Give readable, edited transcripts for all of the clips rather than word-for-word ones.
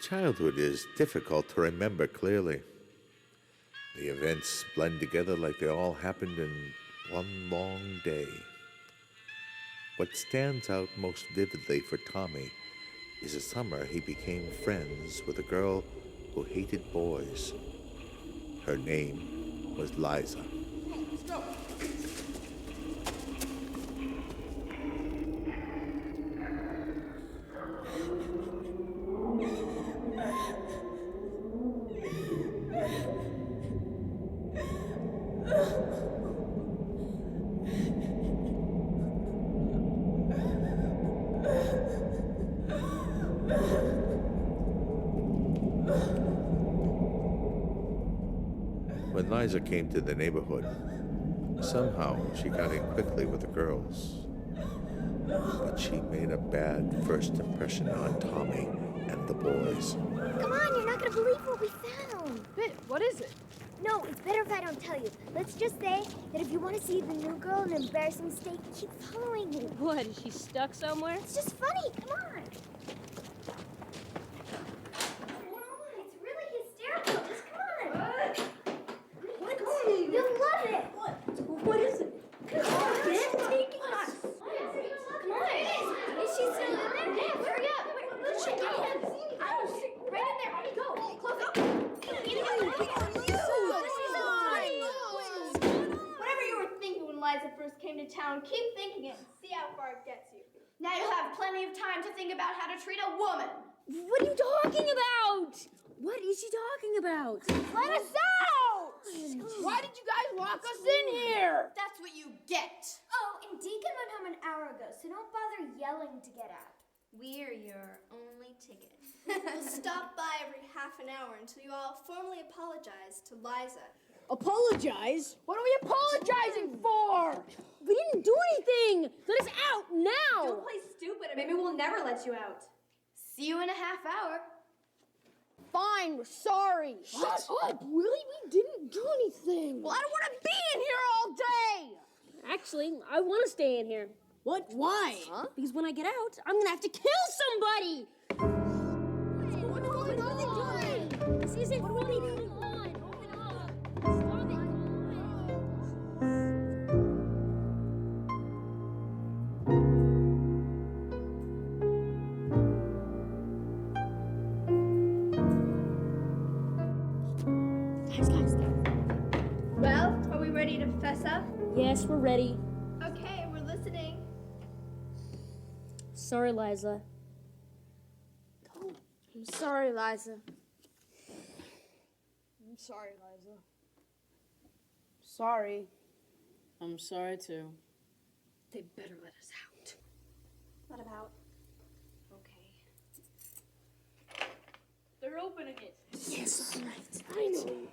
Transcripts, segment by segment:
Childhood is difficult to remember clearly. The events blend together like they all happened in one long day. What stands out most vividly for Tommy is a summer he became friends with a girl who hated boys. Her name was Liza. Let's go. When Liza came to the neighborhood, somehow she got in quickly with the girls. But she made a bad first impression on Tommy and the boys. Come on, you're not gonna believe what we found. Bit, what is it? No, it's better if I don't tell you. Let's just say that if you want to see the new girl in an embarrassing state, keep following me. What, is she stuck somewhere? It's just funny, come on. It's really hysterical, just come on. What? You'll love it. What is it? Come on, Bit, take us. Come on. Is she still in there? Yeah, hurry up. Where'd she go? Right in there. Go. Close up. Whatever you were thinking when Liza first came to town, keep thinking it and see how far it gets you. Now you'll have plenty of time to think about how to treat a woman. What are you talking about? What is she talking about? Let us out! Why did you guys lock us in here? That's what you get. Oh, and Deacon went home an hour ago, so don't bother yelling to get out. We're your only ticket. We'll stop by every half an hour until you all formally apologize to Liza. Apologize? What are we apologizing for? We didn't do anything! Let us out now! Don't play stupid, or maybe we'll never let you out. See you in a half hour. Fine, we're sorry. Shut up! Really? We didn't do anything. Well, I don't want to be in here all day. Actually, I want to stay in here. What? Why? Huh? Because when I get out, I'm gonna have to kill somebody! What's going on? This isn't really going on. Open up. Stop it. Guys. Well, are we ready to fess up? Yes, we're ready. Okay, we're listening. Sorry, Liza. I'm sorry, Liza. I'm sorry, Liza. Sorry. I'm sorry too. They better let us out. What about? Okay. They're opening it. Yes, right. I know.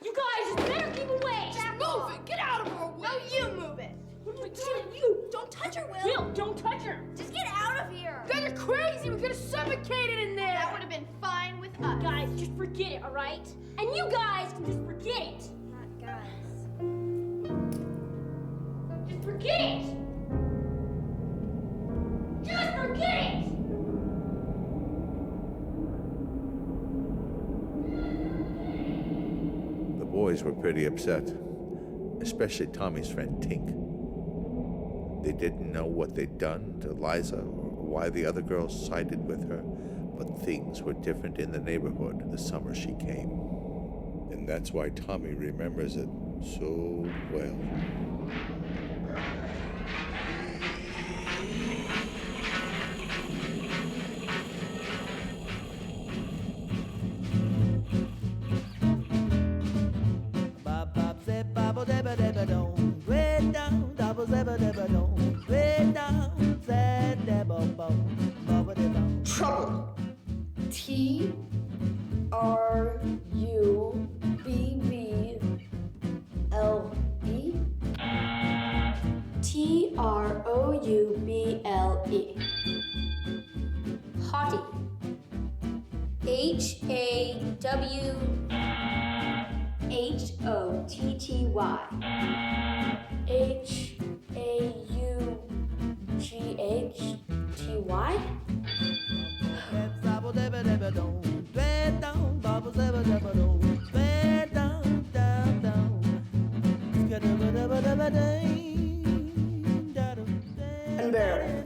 You guys better keep away! Move it! Get out of our way! No, you move it. What am I telling you? Don't touch her, Will. Will, don't touch her! Just get out of here. You guys are crazy! We could have suffocated in there! That would have been fine with us. Guys, just forget it, alright? And you guys can just forget it! Not guys. Just forget it! Just forget it! The boys were pretty upset, especially Tommy's friend Tink. They didn't know what they'd done to Liza or why the other girls sided with her, but things were different in the neighborhood the summer she came. And that's why Tommy remembers it so well. Trouble. TRUBBLE. Haughty. HAWHOTTY. HAUGHTY? Burden bearer.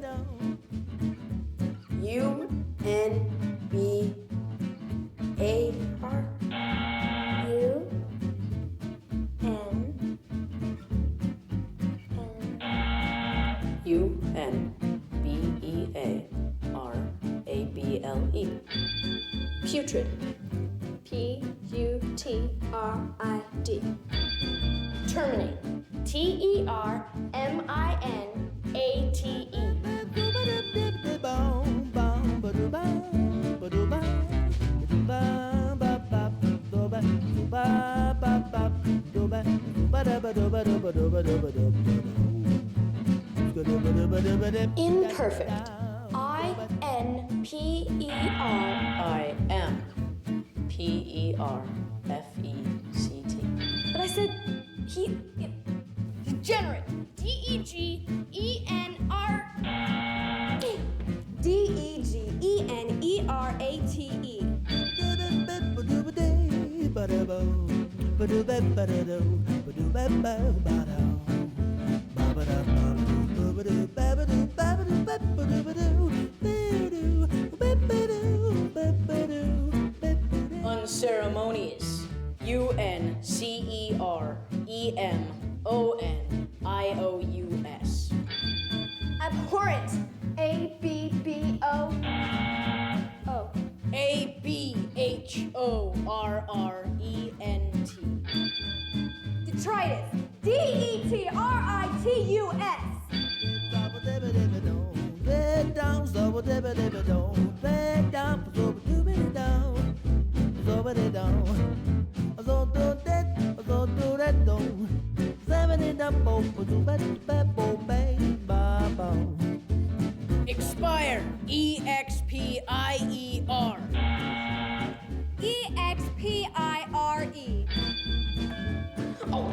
U-N-B-A-R. U-N-B-E-A-R-A-B-L-E. Putrid. P-U-T-R-I-D. Terminate. T-E-R-M-I-N-A-T-E. Imperfect. I-N-P-E-R. I-M-P-E-R-F-E-C-T. But I said degenerate. D-E-G-E-N-R. D-E-G-E-N-E-R-A-T-E. Unceremonious. U-N-C-E-R-E-M-O-N-I-O-U-S. Abhorrent. A-B-B-O. A-B-H-O-R-R-E-N-T. Detritus. D-E-T-R-I-T-U-S. Expire. E-X-P-I-E-R. E-X-P-I-R-E. Oh,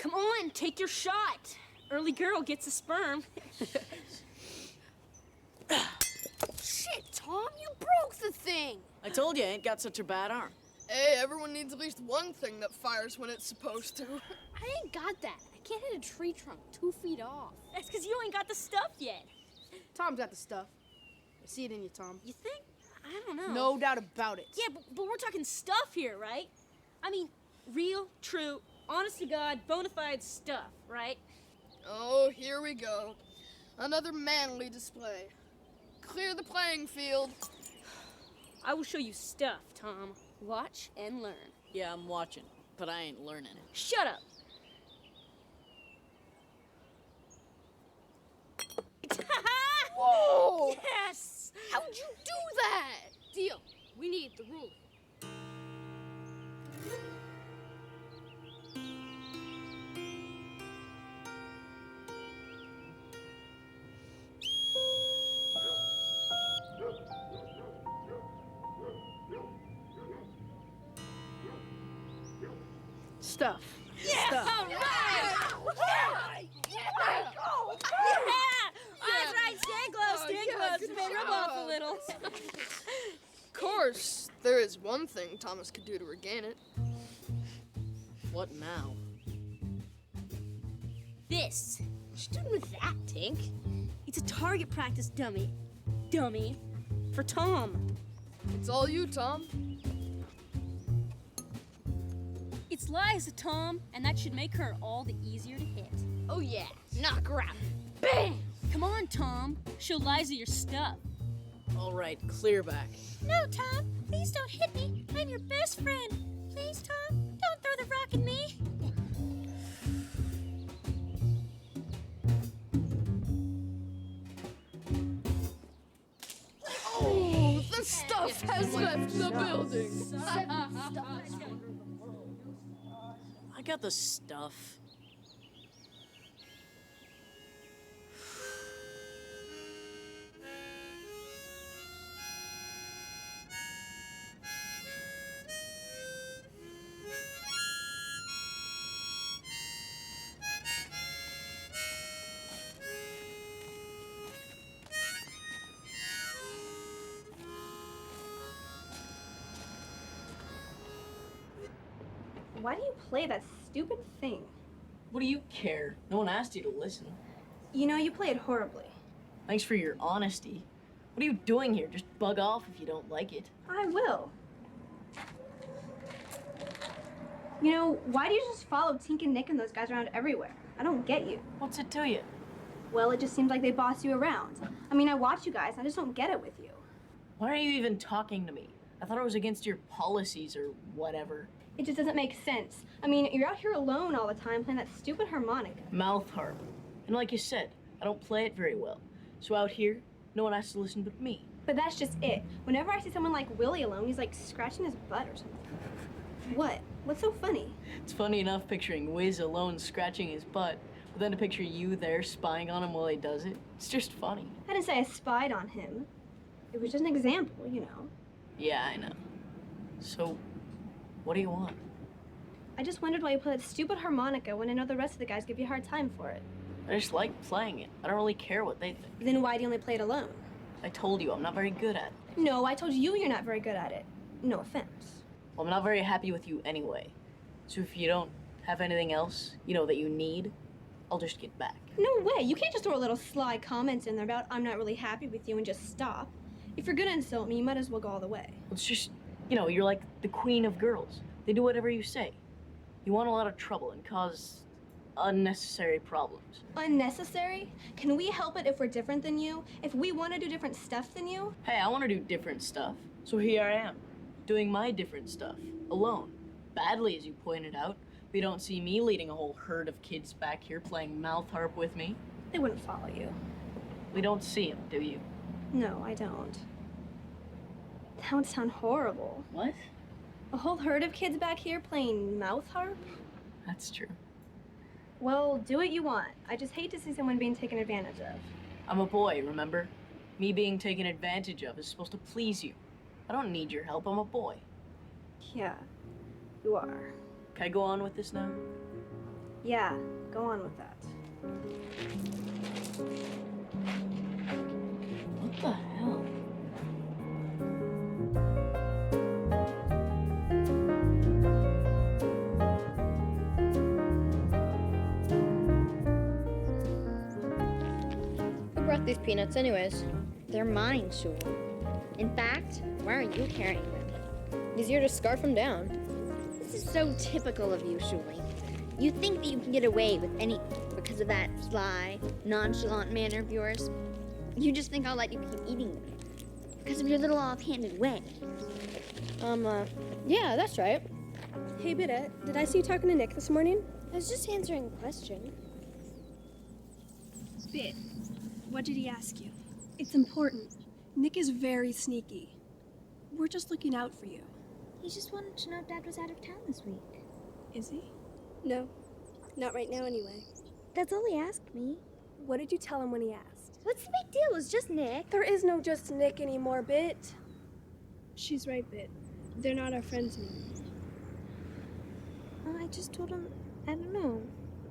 Come on, take your shot. Early girl gets a sperm. Shit, Tom, you broke the thing. I told you I ain't got such a bad arm. Hey, everyone needs at least one thing that fires when it's supposed to. I ain't got that. I can't hit a tree trunk 2 feet off. That's because you ain't got the stuff yet. Tom's got the stuff. I see it in you, Tom. You think? I don't know. No doubt about it. Yeah, but we're talking stuff here, right? I mean, real, true, honest to God, bona fide stuff, right? Oh, here we go. Another manly display. Clear the playing field. I will show you stuff, Tom. Watch and learn. Yeah, I'm watching, but I ain't learning. Shut up. Whoa! Yes! How'd you do that? Deal. We need the ruler. Stuff. Yeah! Stuff. All right! Yeah! Oh, that's right. Stay close, stay yeah, close. good May rub job. off a little. Of course, there is one thing Thomas could do to regain it. What now? This. What you doing with that, Tink? It's a target practice dummy. Dummy. For Tom. It's all you, Tom. It's Liza, Tom, and that should make her all the easier to hit. Oh yeah, knock her out. Bam! Come on, Tom. Show Liza your stuff. All right, clear back. No, Tom. Please don't hit me. I'm your best friend. Please, Tom. Don't throw the rock at me. Oh, the stuff has left the building. I got the stuff. Why do you play that stupid thing? What do you care? No one asked you to listen. You know, you play it horribly. Thanks for your honesty. What are you doing here? Just bug off if you don't like it. I will. You know, why do you just follow Tink and Nick and those guys around everywhere? I don't get you. What's it to you? Well, it just seems like they boss you around. I mean, I watch you guys, I just don't get it with you. Why are you even talking to me? I thought it was against your policies or whatever. It just doesn't make sense. I mean, you're out here alone all the time playing that stupid harmonica. Mouth harp. And like you said, I don't play it very well. So out here, no one has to listen but me. But that's just it. Whenever I see someone like Willie alone, he's like scratching his butt or something. What? What's so funny? It's funny enough picturing Wiz alone scratching his butt, but then to picture you there spying on him while he does it, it's just funny. I didn't say I spied on him. It was just an example, you know. Yeah, I know. So, what do you want? I just wondered why you play that stupid harmonica when I know the rest of the guys give you a hard time for it. I just like playing it. I don't really care what they think. Then why do you only play it alone? I told you I'm not very good at it. No, I told you you're not very good at it. No offense. Well, I'm not very happy with you anyway. So if you don't have anything else, you know, that you need, I'll just get back. No way. You can't just throw a little sly comment in there about I'm not really happy with you and just stop. If you're gonna insult me, you might as well go all the way. It's just, you know, you're like the queen of girls. They do whatever you say. You want a lot of trouble and cause unnecessary problems. Unnecessary? Can we help it if we're different than you? If we want to do different stuff than you? Hey, I want to do different stuff. So here I am, doing my different stuff, alone. Badly, as you pointed out. But you don't see me leading a whole herd of kids back here playing mouth harp with me. They wouldn't follow you. We don't see them, do you? No, I don't. That would sound horrible. What? A whole herd of kids back here playing mouth harp? That's true. Well, do what you want. I just hate to see someone being taken advantage of. I'm a boy, remember? Me being taken advantage of is supposed to please you. I don't need your help, I'm a boy. Yeah, you are. Can I go on with this now? Yeah, go on with that. What the hell? Who brought these peanuts anyways? They're mine, Shul. In fact, why aren't you carrying them? Easier to scarf them down. This is so typical of you, Shuli. You think that you can get away with anything because of that sly, nonchalant manner of yours. You just think I'll let you keep eating them because of your little offhanded way. Yeah, that's right. Hey, Bidette, did I see you talking to Nick this morning? I was just answering a question. Bit, what did he ask you? It's important. Nick is very sneaky. We're just looking out for you. He just wanted to know if Dad was out of town this week. Is he? No, not right now anyway. That's all he asked me. What did you tell him when he asked? What's the big deal? It's just Nick. There is no just Nick anymore, Bit. She's right, Bit. They're not our friends anymore. I just told him, I don't know.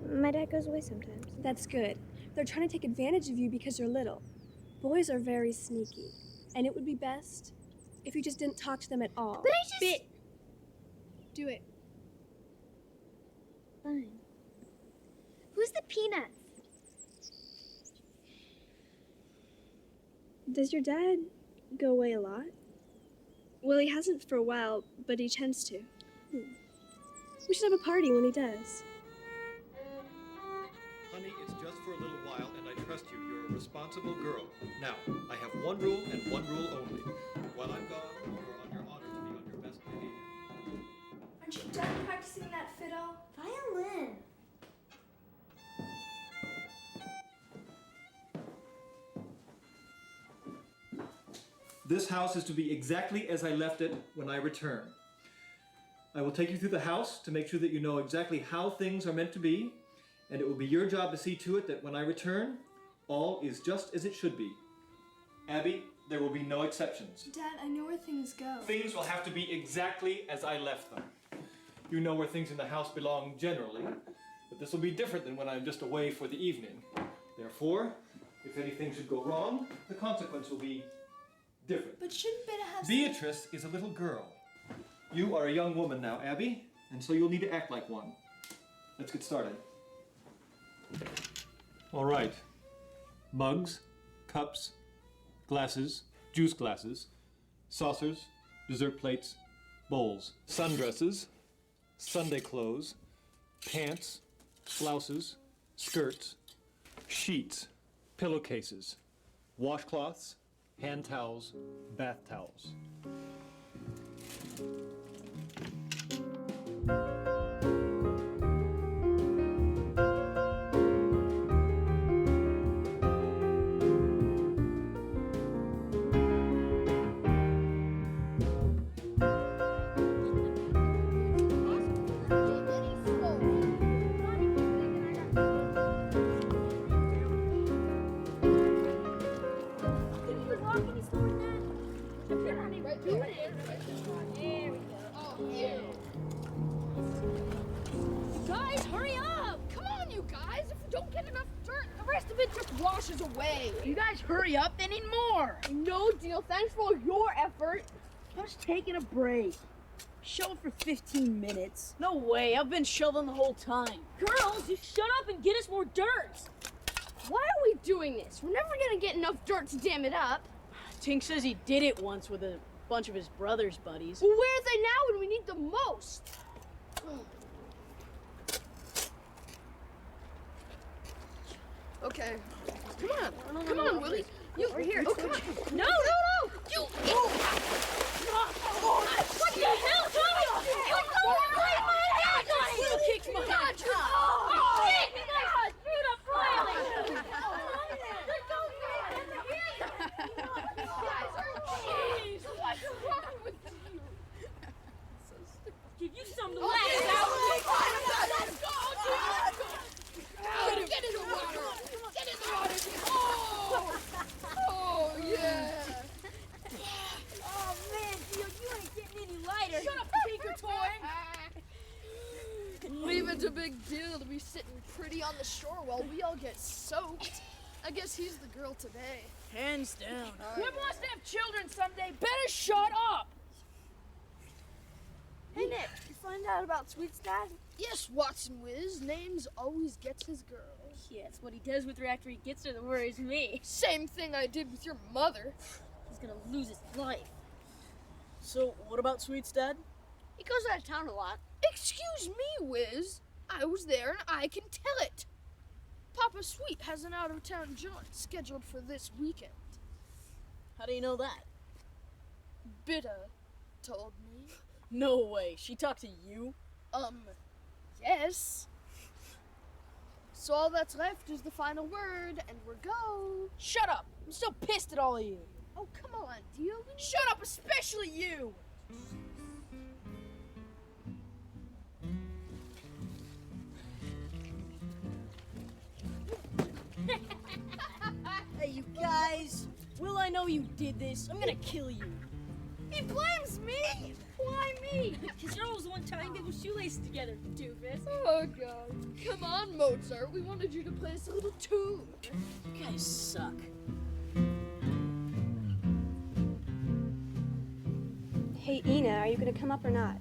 My dad goes away sometimes. That's good. They're trying to take advantage of you because you're little. Boys are very sneaky, and it would be best if you just didn't talk to them at all. But I just... Bit. Do it. Fine. Who's the peanuts? Does your dad go away a lot? Well, he hasn't for a while, but he tends to. We should have a party when he does. Honey, it's just for a little while, and I trust you. You're a responsible girl. Now, I have one rule and one rule only. While I'm gone, you're on your honor to be on your best behavior. Aren't you done practicing that fiddle? Violin. This house is to be exactly as I left it when I return. I will take you through the house to make sure that you know exactly how things are meant to be, and it will be your job to see to it that when I return, all is just as it should be. Abby, there will be no exceptions. Dad, I know where things go. Things will have to be exactly as I left them. You know where things in the house belong generally, but this will be different than when I'm just away for the evening. Therefore, if anything should go wrong, the consequence will be different. But shouldn't Beta have Beatrice is a little girl. You are a young woman now, Abby, and so you'll need to act like one. Let's get started. All right. Mugs, cups, glasses, juice glasses, saucers, dessert plates, bowls, sundresses, Sunday clothes, pants, blouses, skirts, sheets, pillowcases, washcloths, hand towels, bath towels. Guys, hurry up! Come on, you guys! If we don't get enough dirt, the rest of it just washes away. You guys hurry up, they need more. No deal. Thanks for all your effort. I was taking a break. Shovel for 15 minutes. No way, I've been shoveling the whole time. Girls, just shut up and get us more dirt. Why are we doing this? We're never gonna get enough dirt to dam it up. Tink says he did it once with a bunch of his brother's buddies. Well, where are they now when we need them most? Okay. Come on, Willie. You over here. Oh, come on. No! You. What the hell, Tommy? You're going right my head! You kicked my head. Oh, shit! You guys are screwed up royally! Jeez, what's wrong with you? Give you some to laugh about. Let's go. Get in the water. Get in the water. Oh, yeah. Oh, man, Theo, you ain't getting any lighter. Shut up, Tinker Toy. Leave it a big deal to be sitting pretty on the shore while we all get soaked. I guess he's the girl today. Hands down. Who wants to have children someday better shut up. Hey, Nick, you find out about Sweet's dad? Yes, Watson Whiz. Names always gets his girls. Yeah, it's what he does with her after he gets her that worries me. Same thing I did with your mother. He's gonna lose his life. So, what about Sweet's dad? He goes out of town a lot. Excuse me, Whiz. I was there and I can tell it. Papa Sweet has an out-of-town jaunt scheduled for this weekend. How do you know that? Bitta told me. No way, she talked to you? Yes. So all that's left is the final word, and we're go. Shut up. I'm still pissed at all of you. Oh, come on, Dio. Shut up, especially you. Hey, you guys. Will I know you did this? I'm gonna kill you. He blames me. Why me? Because you're always the one tying people's shoelaces together, doofus. Oh, God. Come on, Mozart. We wanted you to play us a little tune. You guys suck. Hey, Ina, are you gonna come up or not?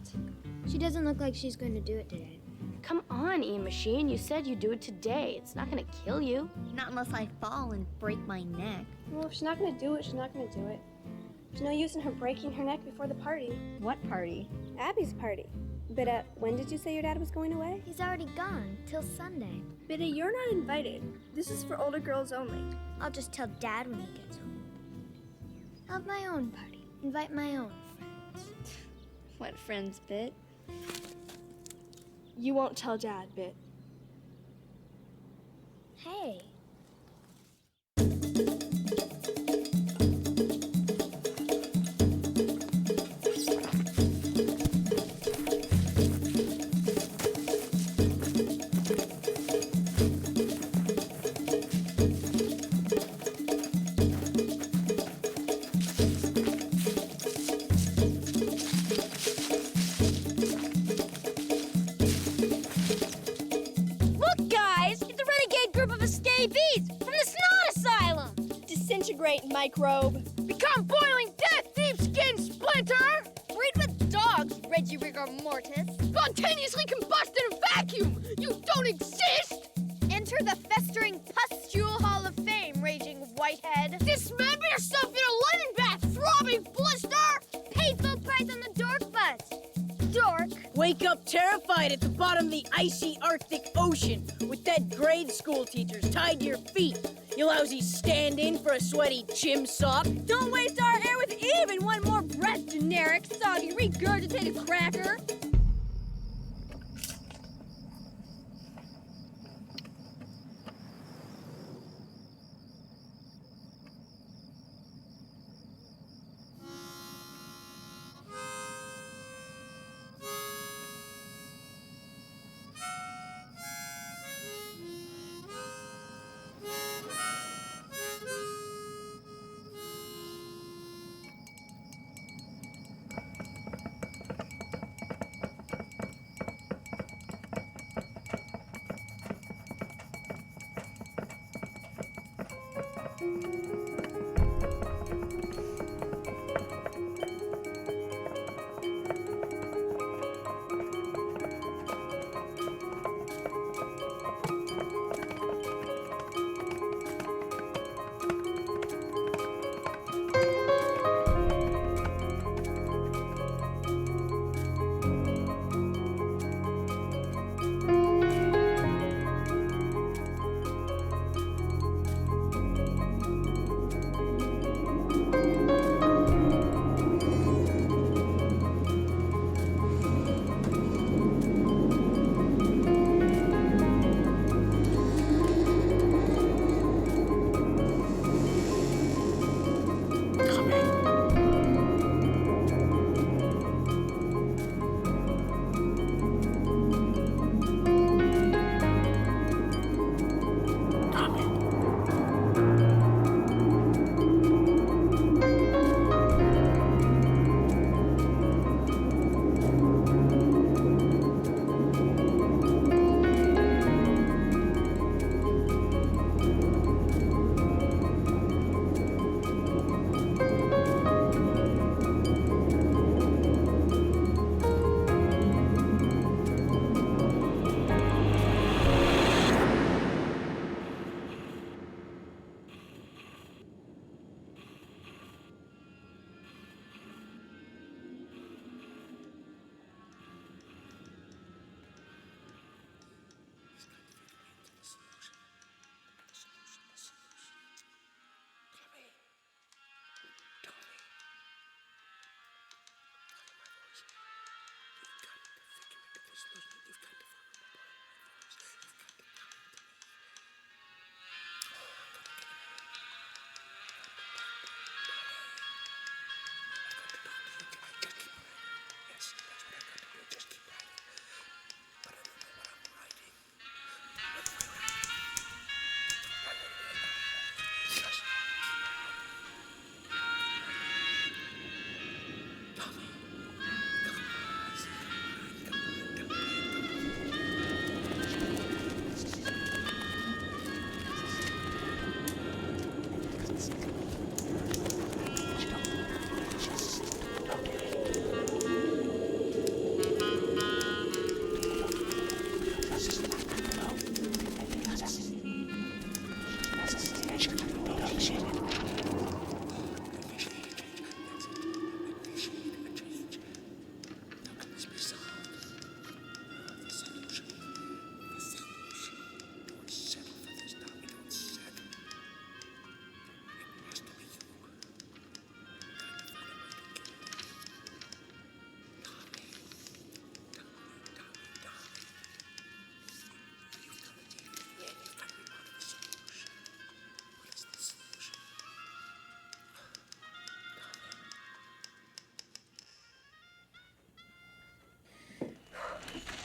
She doesn't look like she's going to do it today. Come on, E-Machine. You said you'd do it today. It's not gonna kill you. Not unless I fall and break my neck. Well, if she's not gonna do it, she's not gonna do it. There's no use in her breaking her neck before the party. What party? Abby's party. But when did you say your dad was going away? He's already gone, till Sunday. Bidda, you're not invited. This is for older girls only. I'll just tell Dad when he gets home. I'll have my own party. Invite my own friends. What friends, Bit? You won't tell Dad, Bit. Hey. Disintegrate, microbe. Become boiling death, deep skin splinter! Breed with dogs, Reggie Rigor Mortis. Spontaneously combust in a vacuum! You don't exist! Enter the festering pustule hall of fame, raging whitehead. Dismember yourself in a linen bath, throbbing blister! Paid full price on the dork bus. Dork. Wake up terrified at the bottom of the icy Arctic Ocean with dead grade school teachers tied to your feet. You lousy stand-in for a sweaty chim sock. Don't waste our air with even one more breath, generic, soggy, regurgitated cracker.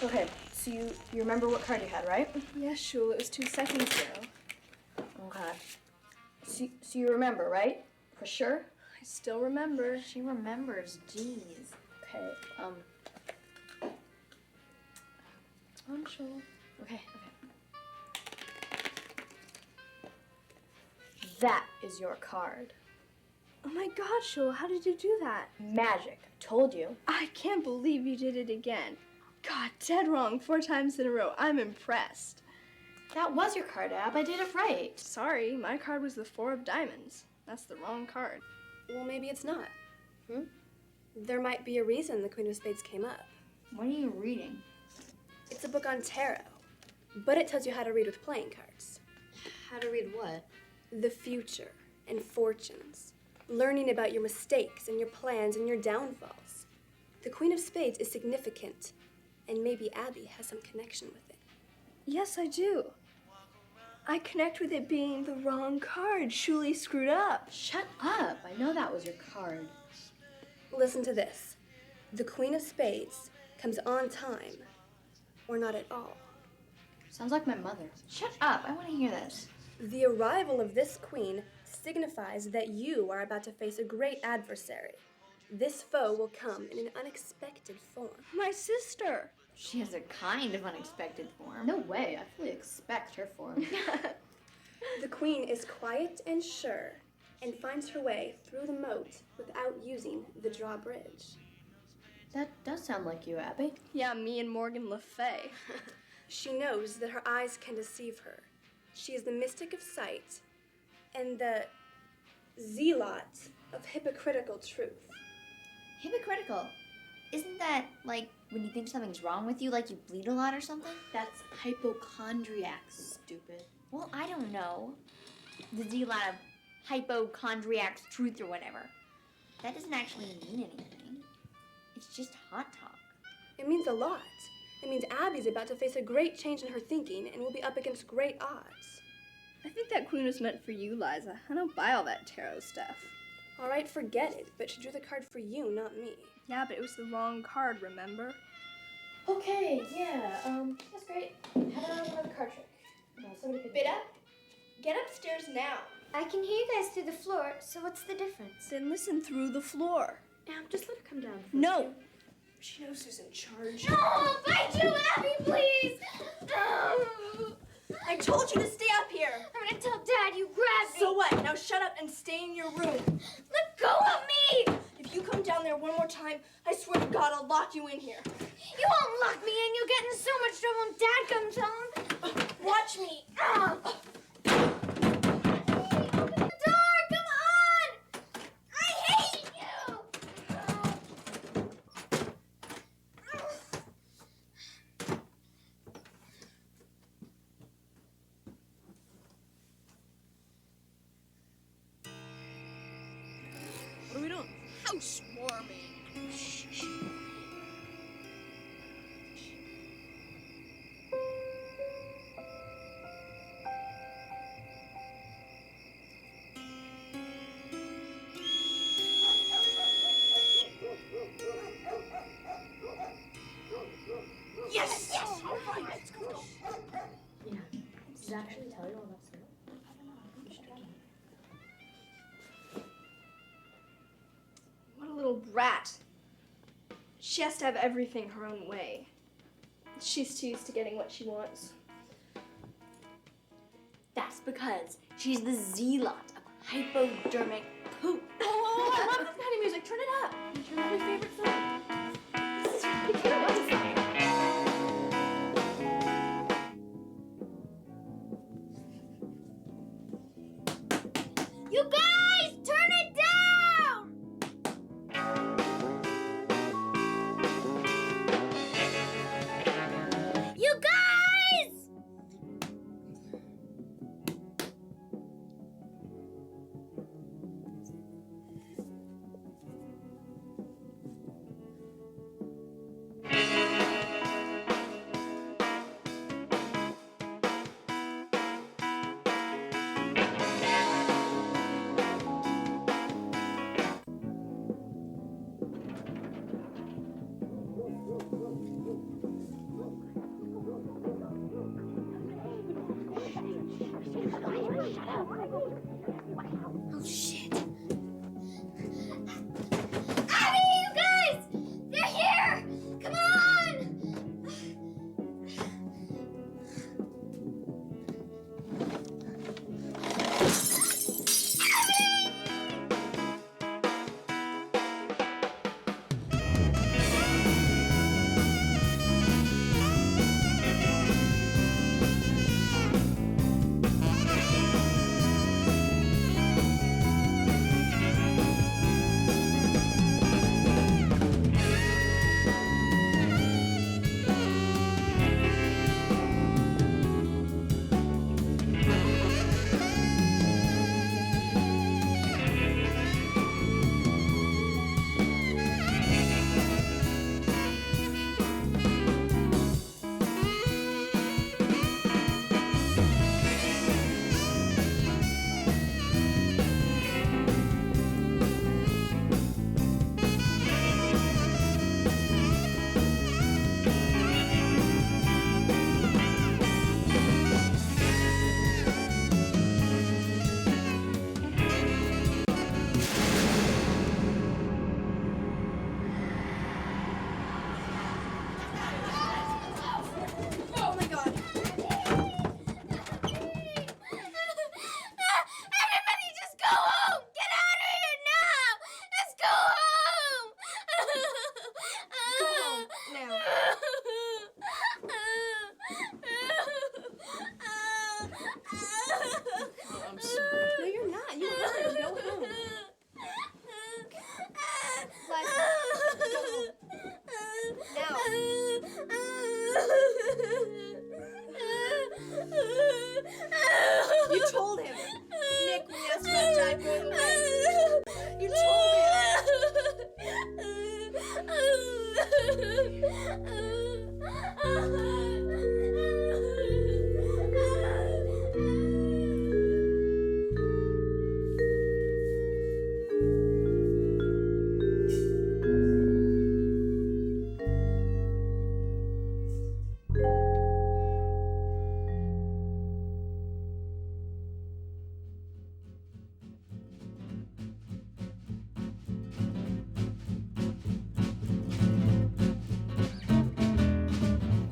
Okay, so you remember what card you had, right? Yeah, Shul, it was 2 seconds ago. Okay. So you remember, right? For sure? I still remember. She remembers, jeez. Okay, I'm Shul. Okay. That is your card. Oh my god, Shul, how did you do that? Magic. I told you. I can't believe you did it again. God, dead wrong 4 times in a row. I'm impressed. That was your card, Ab. I did it right. Sorry, my card was the 4 of diamonds. That's the wrong card. Well, maybe it's not. There might be a reason the Queen of Spades came up. What are you reading? It's a book on tarot, but it tells you how to read with playing cards. How to read what? The future and fortunes. Learning about your mistakes and your plans and your downfalls. The Queen of Spades is significant, and maybe Abby has some connection with it. Yes, I do. I connect with it being the wrong card. Shuli screwed up. Shut up. I know that was your card. Listen to this. The Queen of Spades comes on time, or not at all. Sounds like my mother. Shut up. I want to hear this. The arrival of this queen signifies that you are about to face a great adversary. This foe will come in an unexpected form. My sister. She has a kind of unexpected form. No way. I fully expect her form. The queen is quiet and sure and finds her way through the moat without using the drawbridge. That does sound like you, Abby. Yeah, me and Morgan Le Fay. She knows that her eyes can deceive her. She is the mystic of sight and the zealot of hypocritical truth. Hypocritical? Isn't that like when you think something's wrong with you, like you bleed a lot or something? That's hypochondriac, stupid. Well, I don't know. The zealot of hypochondriac's truth or whatever. That doesn't actually mean anything. It's just hot talk. It means a lot. It means Abby's about to face a great change in her thinking and will be up against great odds. I think that queen was meant for you, Liza. I don't buy all that tarot stuff. All right, forget it, but she drew the card for you, not me. Yeah, but it was the wrong card, remember? Okay, yeah, that's great. How about another card trick? No, somebody could... Bida, get upstairs now. I can hear you guys through the floor, so what's the difference? Then listen through the floor. Just let her come down. No! She knows who's in charge. No, I'll fight you, Abby, please! I told you to stay up here! I'm gonna tell Dad you grabbed me! So what? Now shut up and stay in your room. Let go of me! If you come down there one more time, I swear to God I'll lock you in here. You won't lock me in. You'll get in so much trouble when Dad comes home. Watch me. Open the door! Come on! I hate you! What are we doing? Housewarming. Shh. Yes! Yes! All right, let's go. Yeah. Does it actually tell you all that stuff? What a little brat. She has to have everything her own way. She's too used to getting what she wants. That's because she's the zealot of hypodermic poop. Oh, I love this kind of music. Turn it up. It's your really favorite song. This is really good. You guys, turn it down! You guys!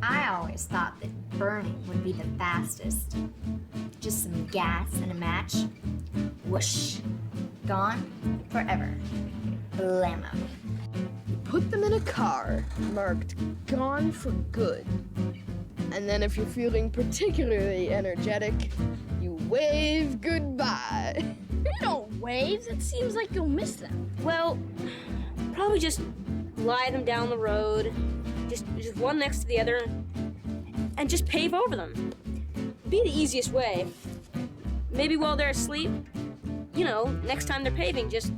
I always thought that burning would be the fastest. Just some gas and a match. Whoosh. Gone forever. Blammo. Put them in a car marked "Gone for Good." And then if you're feeling particularly energetic, you wave goodbye. You don't wave. It seems like you'll miss them. Well, probably just lie them down the road, just one next to the other, and just pave over them. Be the easiest way. Maybe while they're asleep, you know, next time they're paving, just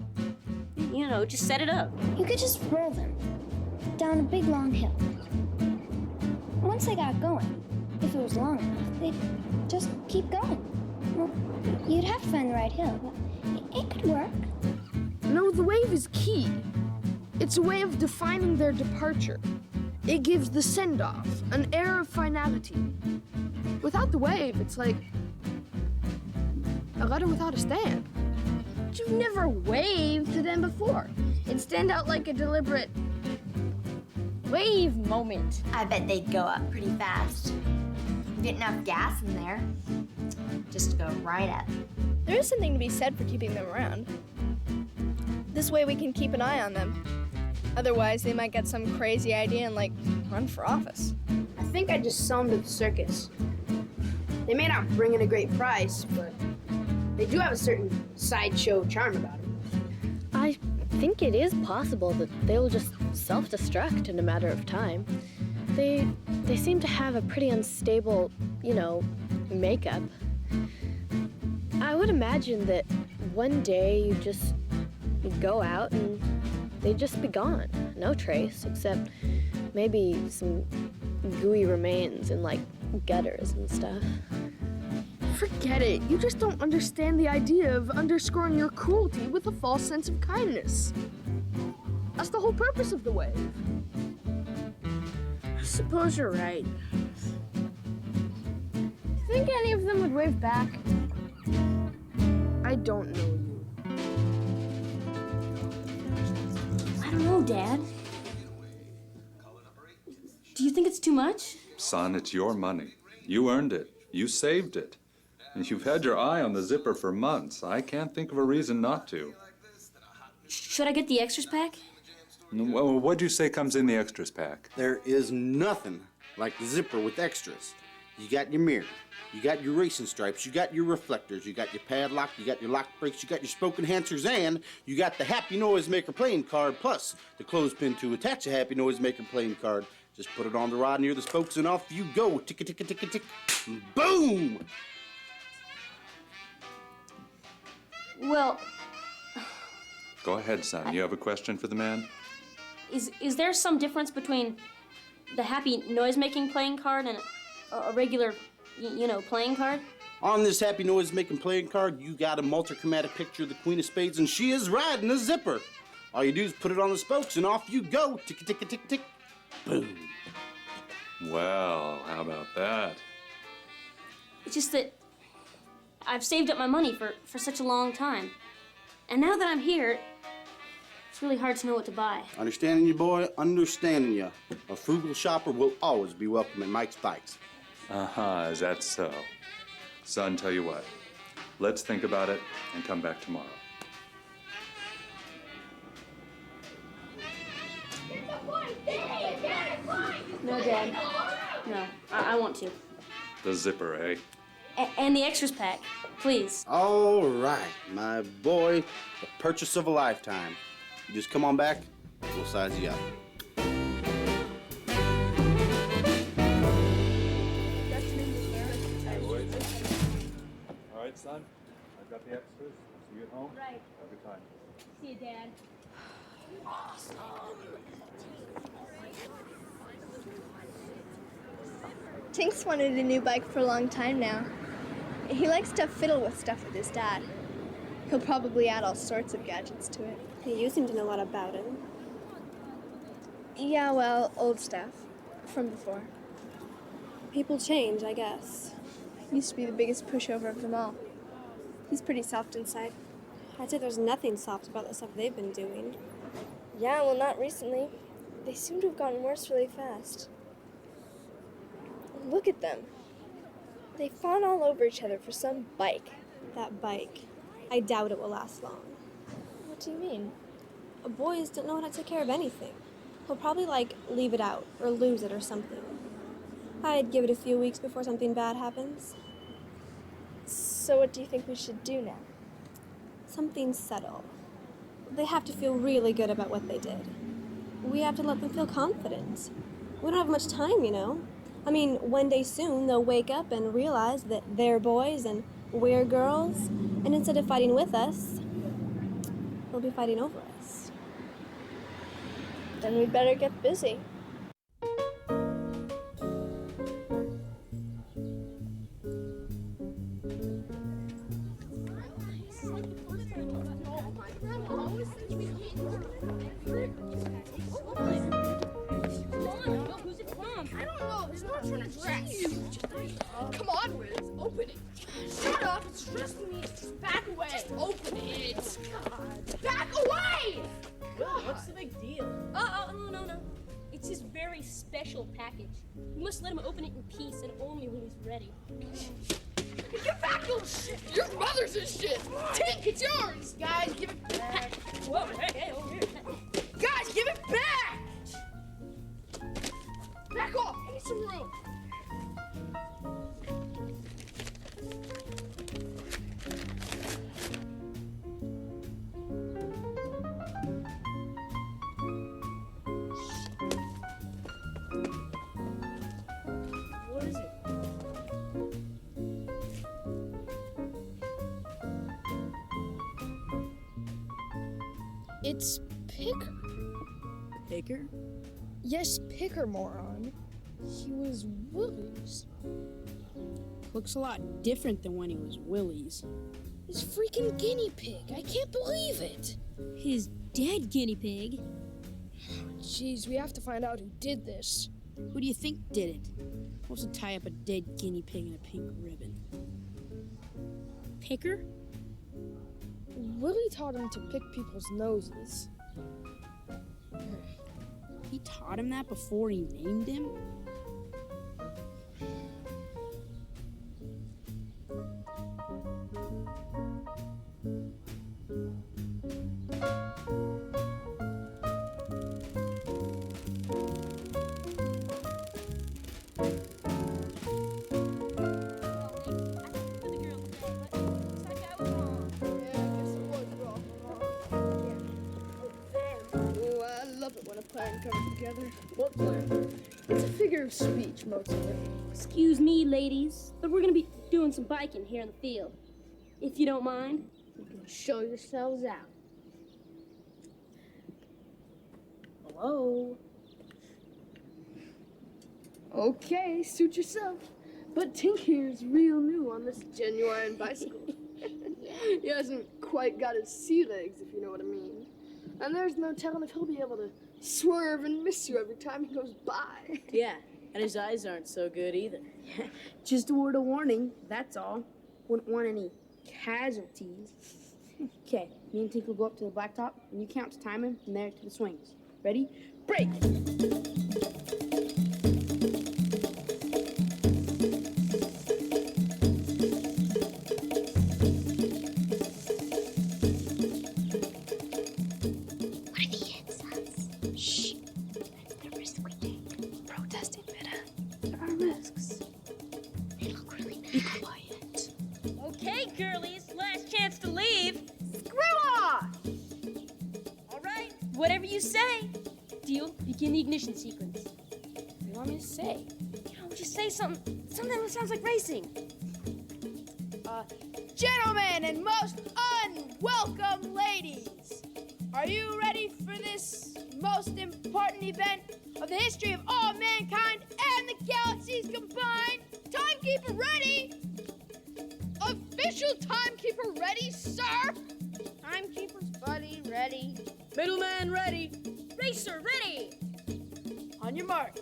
set it up. You could just roll them down a big long hill. Once they got going, if it was long enough, they'd just keep going. Well, you'd have to find the right hill, but it could work. No, the wave is key. It's a way of defining their departure. It gives the send-off an air of finality. Without the wave, it's like a letter without a stand. But you've never waved to them before. It'd stand out like a deliberate wave moment. I bet they'd go up pretty fast. Get enough gas in there. Just go right up. There is something to be said for keeping them around. This way we can keep an eye on them. Otherwise, they might get some crazy idea and, like, run for office. I think I'd just sell them to the circus. They may not bring in a great price, but they do have a certain sideshow charm about them. I think it is possible that they'll just self-destruct in a matter of time. They seem to have a pretty unstable, makeup. I would imagine that one day you just go out and they'd just be gone. No trace, except maybe some gooey remains in, like, gutters and stuff. Forget it. You just don't understand the idea of underscoring your cruelty with a false sense of kindness. That's the whole purpose of the wave. I suppose you're right. Think any of them would wave back? I don't know you. I don't know, Dad. Do you think it's too much? Son, it's your money. You earned it. You saved it. And you've had your eye on the zipper for months. I can't think of a reason not to. Should I get the extras pack? Well, what'd you say comes in the extras pack? There is nothing like the zipper with extras. You got your mirror, you got your racing stripes, you got your reflectors, you got your padlock, you got your lock brakes, you got your spoke enhancers, and you got the Happy Noise Maker playing card, plus the clothespin to attach a Happy Noise Maker playing card. Just put it on the rod near the spokes and off you go. Tick, tick, tick, tick, tick. Boom! Well, Go ahead, son. You have a question for the man? is there some difference between the Happy Noise-Making playing card and a regular, playing card? On this Happy Noise-Making playing card, you got a multi-chromatic picture of the Queen of Spades, and she is riding a zipper. All you do is put it on the spokes, and off you go. Tick, tick, tick, tick, tick. Boom. Well, how about that? It's just that I've saved up my money for such a long time. And now that I'm here, it's really hard to know what to buy. Understanding you, boy, understanding you. A frugal shopper will always be welcome at Mike's Bikes. Uh-huh, is that so? Son, tell you what. Let's think about it and come back tomorrow. No, Dad. No, I want to. The zipper, eh? And the extras pack, please. All right, my boy, the purchase of a lifetime. You just come on back, we'll size you up. All right, son. I've got the extras. See you at home. Right. Have a good time. See you, Dad. Tink's wanted a new bike for a long time now. He likes to fiddle with stuff with his dad. He'll probably add all sorts of gadgets to it. You seem to know a lot about him. Yeah, well, old stuff. From before. People change, I guess. He used to be the biggest pushover of them all. He's pretty soft inside. I'd say there's nothing soft about the stuff they've been doing. Yeah, well, not recently. They seem to have gotten worse really fast. Look at them. They fawn all over each other for some bike. That bike. I doubt it will last long. What do you mean? Boys don't know how to take care of anything. He'll probably, leave it out or lose it or something. I'd give it a few weeks before something bad happens. So what do you think we should do now? Something subtle. They have to feel really good about what they did. We have to let them feel confident. We don't have much time, you know. I mean, one day soon they'll wake up and realize that they're boys and we're girls, and instead of fighting with us, they'll be fighting over us. Then we'd better get busy. Come on, Wiz, open it. Shut up, it's stressing me. Just back away. Just open it. God. Back away! God, what's the big deal? No. It's his very special package. You must let him open it in peace and only when he's ready. Get back, you little shit! Your mother's a shit! Tink, it's yours! Guys, give it back! Whoa, hey, over here. Guys, give it back! Back off! I need some room! What is it? It's Picker. Picker? Yes, Picker, moron. He was Willie's. Looks a lot different than when he was Willie's. His freaking guinea pig. I can't believe it. His dead guinea pig? Jeez, we have to find out who did this. Who do you think did it? What's to tie up a dead guinea pig in a pink ribbon? Picker? Willie taught him to pick people's noses. He taught him that before he named him? What plan? It's a figure of speech, mostly. Excuse me, ladies, but we're gonna be doing some biking here in the field. If you don't mind. You can show yourselves out. Hello? Okay, suit yourself. But Tink here is real new on this genuine bicycle. He hasn't quite got his sea legs, if you know what I mean. And there's no telling if he'll be able to swerve and miss you every time he goes by. Yeah, and his eyes aren't so good either. Just a word of warning, that's all. Wouldn't want any casualties. Okay, me and Tink will go up to the blacktop, and you count to time him from there to the swings. Ready? Break! Okay, girlies, last chance to leave. Screw off! All right, whatever you say. Deal, begin the ignition sequence. What do you want me to say? Just say something that sounds like racing. Gentlemen and most unwelcome ladies, are you ready for this most important event of the history of all mankind and the galaxies combined. Timekeeper ready! Official timekeeper ready, sir? Timekeeper's buddy ready. Middleman ready. Racer ready! On your mark.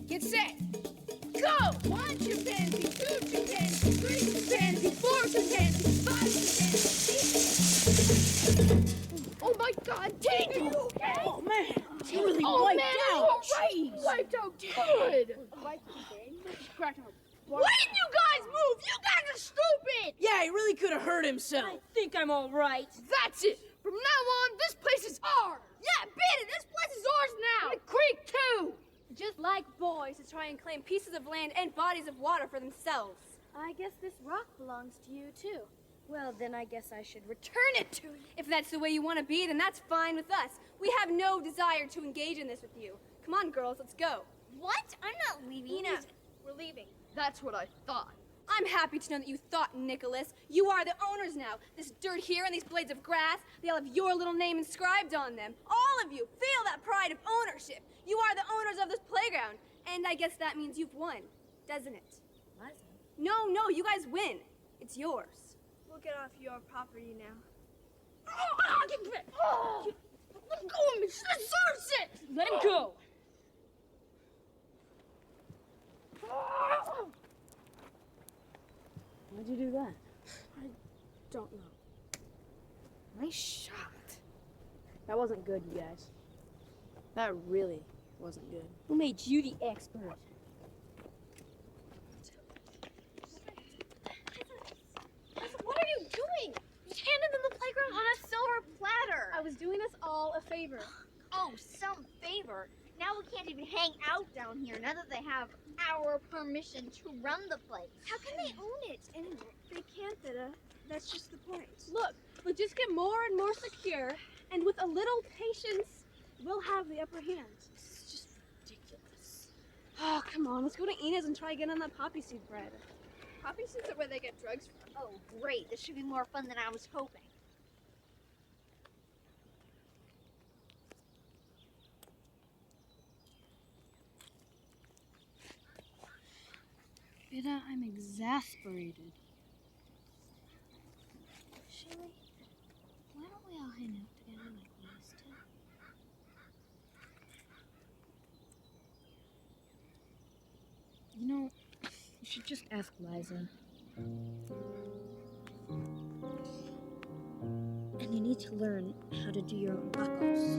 Get set. Go! 1 chimpanzee, 2 chimpanzee, 3 chimpanzee, 4 chimpanzee, 5 chimpanzee. Oh my God, Dayne! Oh man, you really Oh wiped man, out. all right. Wiped out good. Why didn't you guys move? You guys are stupid! Yeah, he really could have hurt himself. I think I'm all right. That's it. From now on, this place is ours. Yeah, beat it! This place is ours now! The creek too. Just like boys to try and claim pieces of land and bodies of water for themselves. I guess this rock belongs to you, too. Well, then I guess I should Turn it to you. If that's the way you want to be, then that's fine with us. We have no desire to engage in this with you. Come on, girls, let's go. What? I'm not leaving. Nina. We're leaving. That's what I thought. I'm happy to know that you thought, Nicholas. You are the owners now. This dirt here and these blades of grass, they all have your little name inscribed on them. All of you feel that pride of ownership. You are the owners of this playground. And I guess that means you've won, doesn't it? No, you guys win. It's yours. We'll get off your property now. Let go of me. She deserves it. Let him go. Why'd you do that? I don't know. Nice shot. That wasn't good, you guys. That really wasn't good. Who made you the expert? What are you doing? You handed them the playground on a silver platter. I was doing us all a favor. Oh, some favor. Now we can't even hang out down here now that they have our permission to run the place. How can they own it anyway? They can't, Dida. That's just the point. Look, we'll just get more and more secure, and with a little patience, we'll have the upper hand. This is just ridiculous. Oh, come on, let's go to Ina's and try again on that poppy seed bread. Poppy seeds are where they get drugs from. Oh, great. This should be more fun than I was hoping. Bida, I'm exasperated. Shelly, why don't we all hang out together like we used to? You know, you should just ask Liza. And you need to learn how to do your own buckles.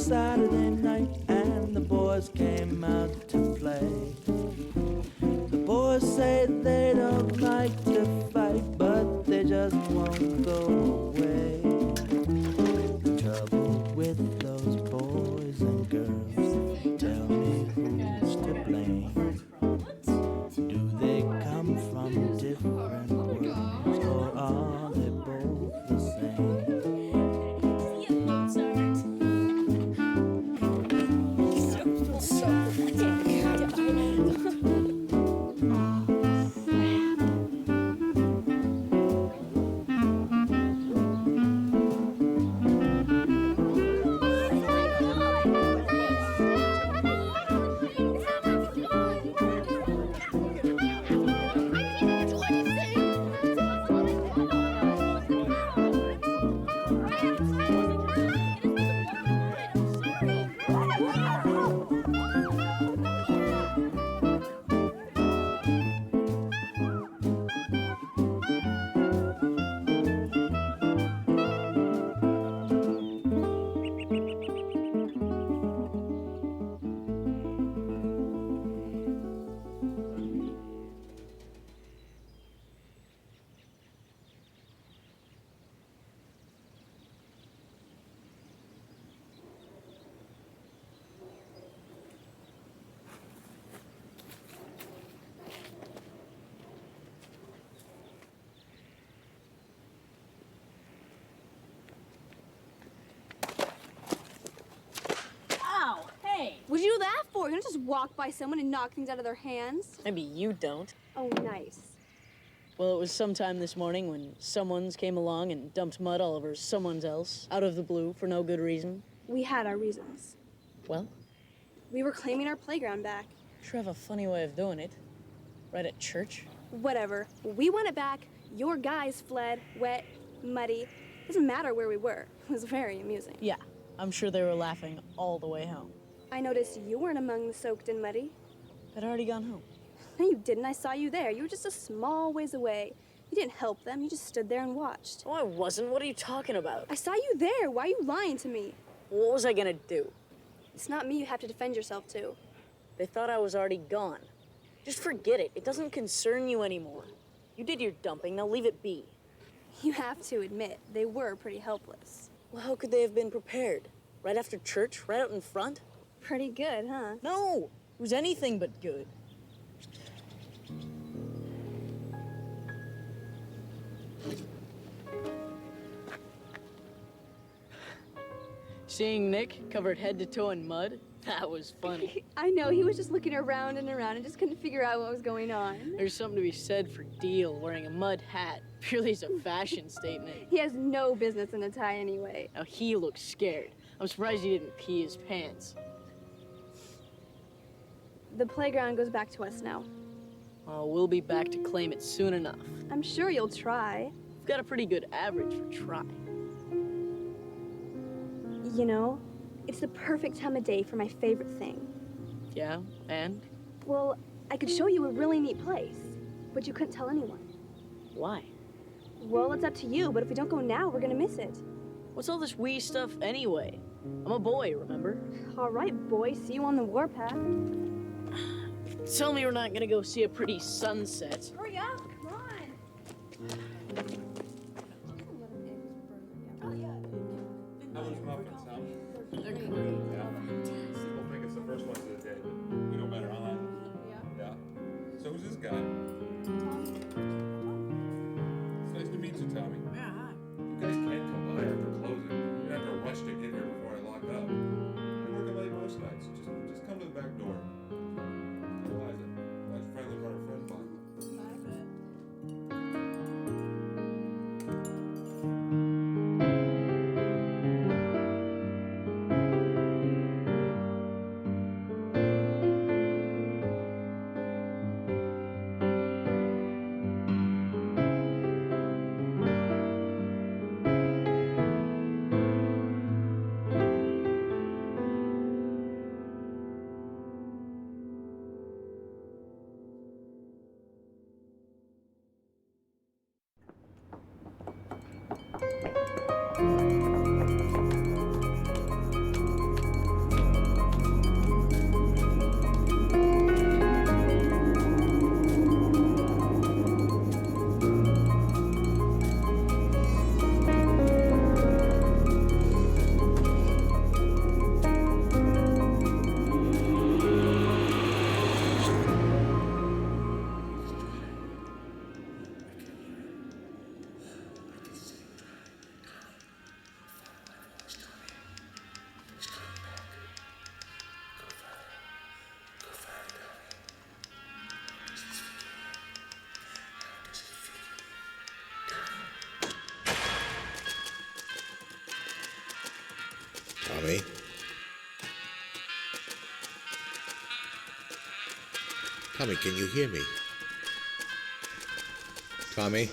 Saturday night and the boys came out to play. The boys say they don't like to fight, but they just won't go away. The trouble with those boys and girls, tell me who's to blame. Do they come from different worlds, or are they both the same? What'd you do that for? You don't just walk by someone and knock things out of their hands. Maybe you don't. Oh, nice. Well, it was sometime this morning when someone's came along and dumped mud all over someone's else, out of the blue, for no good reason. We had our reasons. Well? We were claiming our playground back. Sure have a funny way of doing it. Right at church. Whatever. We want it back. Your guys fled, wet, muddy. Doesn't matter where we were. It was very amusing. Yeah, I'm sure they were laughing all the way home. I noticed you weren't among the soaked and muddy. I'd already gone home. No, you didn't. I saw you there. You were just a small ways away. You didn't help them. You just stood there and watched. Oh, I wasn't. What are you talking about? I saw you there. Why are you lying to me? What was I gonna do? It's not me you have to defend yourself to. They thought I was already gone. Just forget it. It doesn't concern you anymore. You did your dumping. Now leave it be. You have to admit, they were pretty helpless. Well, how could they have been prepared? Right after church? Right out in front? Pretty good, huh? No, it was anything but good. Seeing Nick covered head to toe in mud, that was funny. I know, he was just looking around and just couldn't figure out what was going on. There's something to be said for Deal wearing a mud hat, purely as a fashion statement. He has no business in a tie anyway. Now he looks scared. I'm surprised he didn't pee his pants. The playground goes back to us now. Oh, we'll be back to claim it soon enough. I'm sure you'll try. We've got a pretty good average for try. You know, it's the perfect time of day for my favorite thing. Yeah, and? Well, I could show you a really neat place, but you couldn't tell anyone. Why? Well, it's up to you, but if we don't go now, we're gonna miss it. What's all this wee stuff anyway? I'm a boy, remember? All right, boy, see you on the warpath. Tell me we're not gonna go see a pretty sunset. Hurry up, come on. How those muffins, huh? They're great. Yeah. People think it's the first ones of the day, but we know better, huh? Yeah. So who's this guy? It's nice to meet you, Tommy. Yeah, hi. You guys can't come by after closing. You have to rush to get here before I lock up. I'm working late most nights. Just come to the back door. Eliza, glad you finally brought a friend by. Tommy? Tommy, can you hear me? Tommy?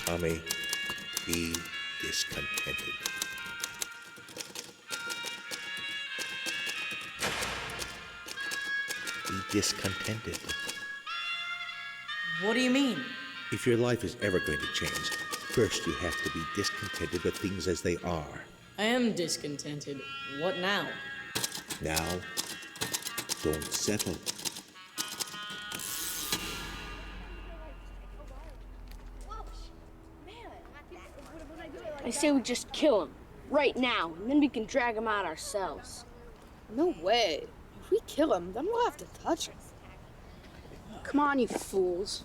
Tommy, be discontented. Be discontented. What do you mean? If your life is ever going to change, first you have to be discontented with things as they are. I am discontented. What now? Now, don't settle. I say we just kill him right now, and then we can drag him out ourselves. No way. If we kill him, then we'll have to touch him. Come on, you fools.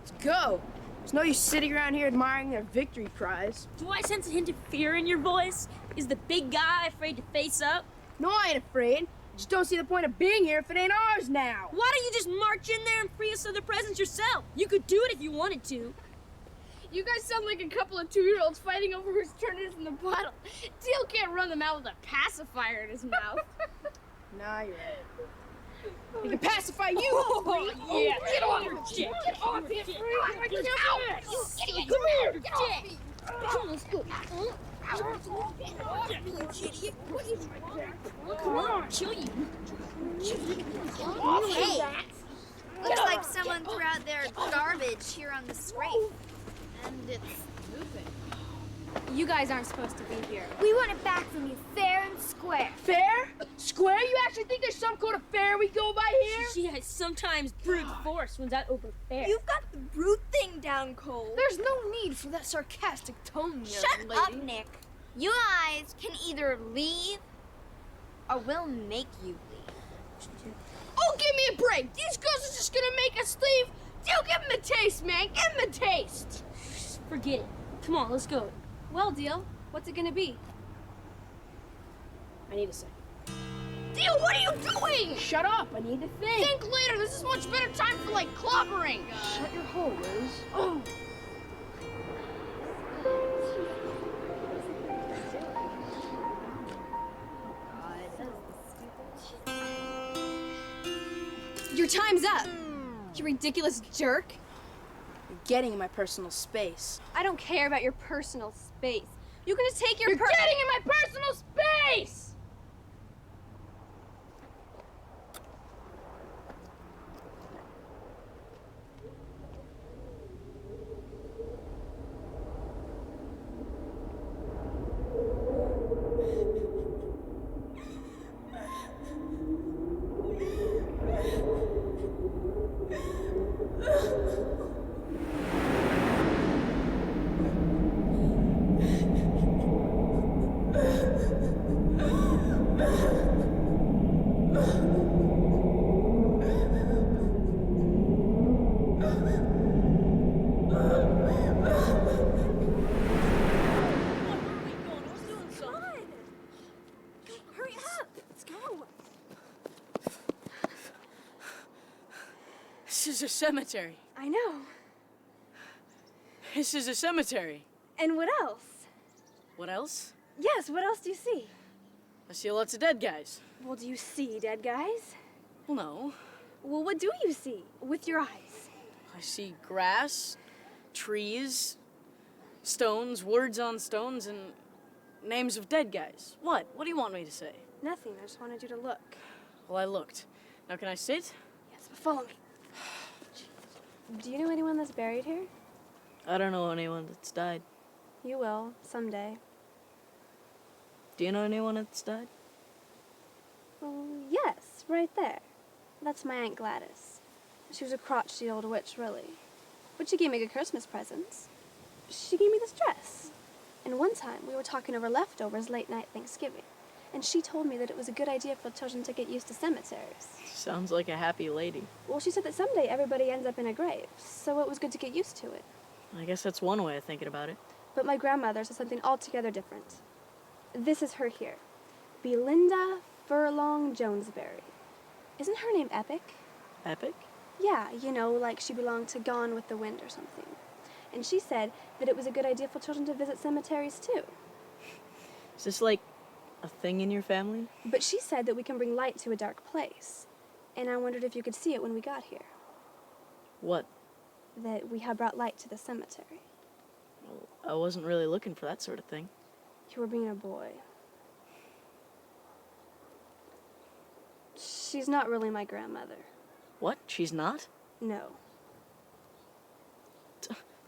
Let's go. There's no use sitting around here admiring their victory prize. Do I sense a hint of fear in your voice? Is the big guy afraid to face up? No, I ain't afraid. Just don't see the point of being here if it ain't ours now. Why don't you just march in there and free us of the presents yourself? You could do it if you wanted to. You guys sound like a couple of 2-year-olds fighting over whose turn it is in the bottle. Teal can't run them out with a pacifier in his mouth. Nah, you're right. We can pacify you. Oh, yeah. Get off You're your dick. dick. Get off You're it, dick. Free. You're Out. dick. You idiot. Come here. Get off me. Come on, let's go. Come on. Kill you. Hey, looks like someone threw out their garbage here on the scrape. And it's moving. You guys aren't supposed to be here. We want it back from you, fair and square. Fair? Square? You actually think there's some code of fair we go by here? Yeah, sometimes brute force wins out over fair. You've got the brute thing down, Cole. There's no need for that sarcastic tone, young Shut lady. up, Nick. You guys can either leave or we'll make you leave. Oh, give me a break. These girls are just gonna make us leave. Deal, give them a taste, man. Give them a taste. Forget it. Come on, let's go. Well, Deal, what's it gonna be? I need a second. Deal, what are you doing? Shut up. I need to think. Think later. This is much better time for, like, clobbering. Shut your hole, Liz. Oh. Your time's up, you ridiculous jerk. You're getting in my personal space. I don't care about your personal space. You can just take your You're getting in my personal space! This is a cemetery. I know. This is a cemetery. And what else? What else? Yes, what else do you see? I see lots of dead guys. Well, do you see dead guys? Well, no. Well, what do you see with your eyes? I see grass, trees, stones, words on stones, and names of dead guys. What? What do you want me to say? Nothing, I just wanted you to look. Well, I looked. Now can I sit? Yes, but follow me. Do you know anyone that's buried here? I don't know anyone that's died. You will, someday. Do you know anyone that's died? Well, yes, right there. That's my Aunt Gladys. She was a crotchety old witch, really. But she gave me good Christmas presents. She gave me this dress. And one time, we were talking over leftovers late night Thanksgiving. And she told me that it was a good idea for children to get used to cemeteries. Sounds like a happy lady. Well, she said that someday everybody ends up in a grave, so it was good to get used to it. I guess that's one way of thinking about it. But my grandmother said something altogether different. This is her here. Belinda Furlong Jonesbury. Isn't her name epic? Epic? Yeah, you know, like she belonged to Gone with the Wind or something. and she said that it was a good idea for children to visit cemeteries too. Is this like a thing in your family? But she said that we can bring light to a dark place, and I wondered if you could see it when we got here. What? That we had brought light to the cemetery. Well, I wasn't really looking for that sort of thing. You were being a boy. She's not really my grandmother. What? She's not? No.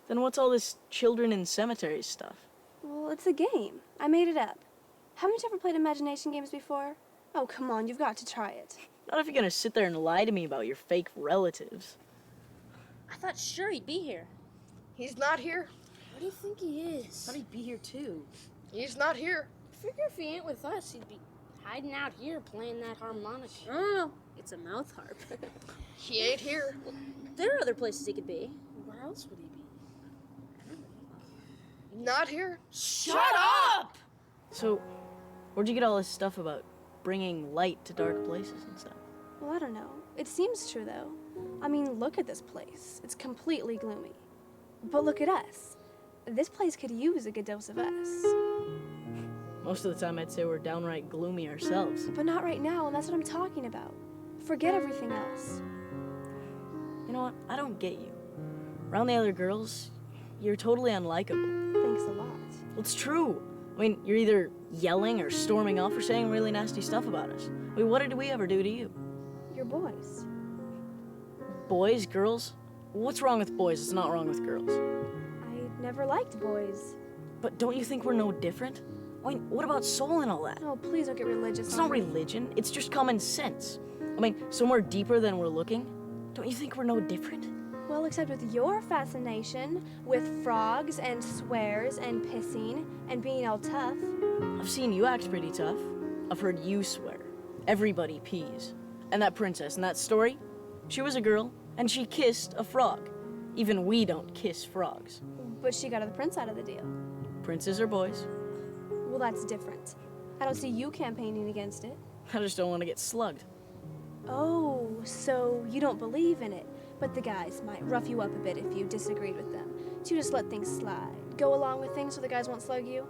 Then what's all this children in cemeteries stuff? Well, it's a game. I made it up. Haven't you ever played imagination games before? Oh, come on, you've got to try it. Not if you're gonna sit there and lie to me about your fake relatives. I thought sure he'd be here. He's not here. What do you think he is? Thought he'd be here too. He's not here. Figure if he ain't with us, he'd be hiding out here playing that harmonica. I don't know. It's a mouth harp. He ain't here. There are other places he could be. Where else would he be? Not here. Shut up! So, where'd you get all this stuff about bringing light to dark places and stuff? Well, I don't know. It seems true, though. I mean, look at this place. It's completely gloomy. But look at us. This place could use a good dose of us. Most of the time, I'd say we're downright gloomy ourselves. But not right now, and that's what I'm talking about. Forget everything else. You know what? I don't get you. Around the other girls, you're totally unlikable. Thanks a lot. Well, it's true. I mean, you're either yelling or storming off or saying really nasty stuff about us. I mean, what did we ever do to you? You're boys. Boys? Girls? What's wrong with boys? It's not wrong with girls. I never liked boys. But don't you think we're no different? I mean, what about soul and all that? Oh, please don't get religious. It's not religion. It's just common sense. I mean, somewhere deeper than we're looking. Don't you think we're no different? Well, except with your fascination with frogs and swears and pissing and being all tough. I've seen you act pretty tough. I've heard you swear. Everybody pees. And that princess in that story, she was a girl and she kissed a frog. Even we don't kiss frogs. But she got the prince out of the deal. Princes are boys. Well, that's different. I don't see you campaigning against it. I just don't want to get slugged. Oh, so you don't believe in it. But the guys might rough you up a bit if you disagreed with them. So you just let things slide. Go along with things so the guys won't slug you.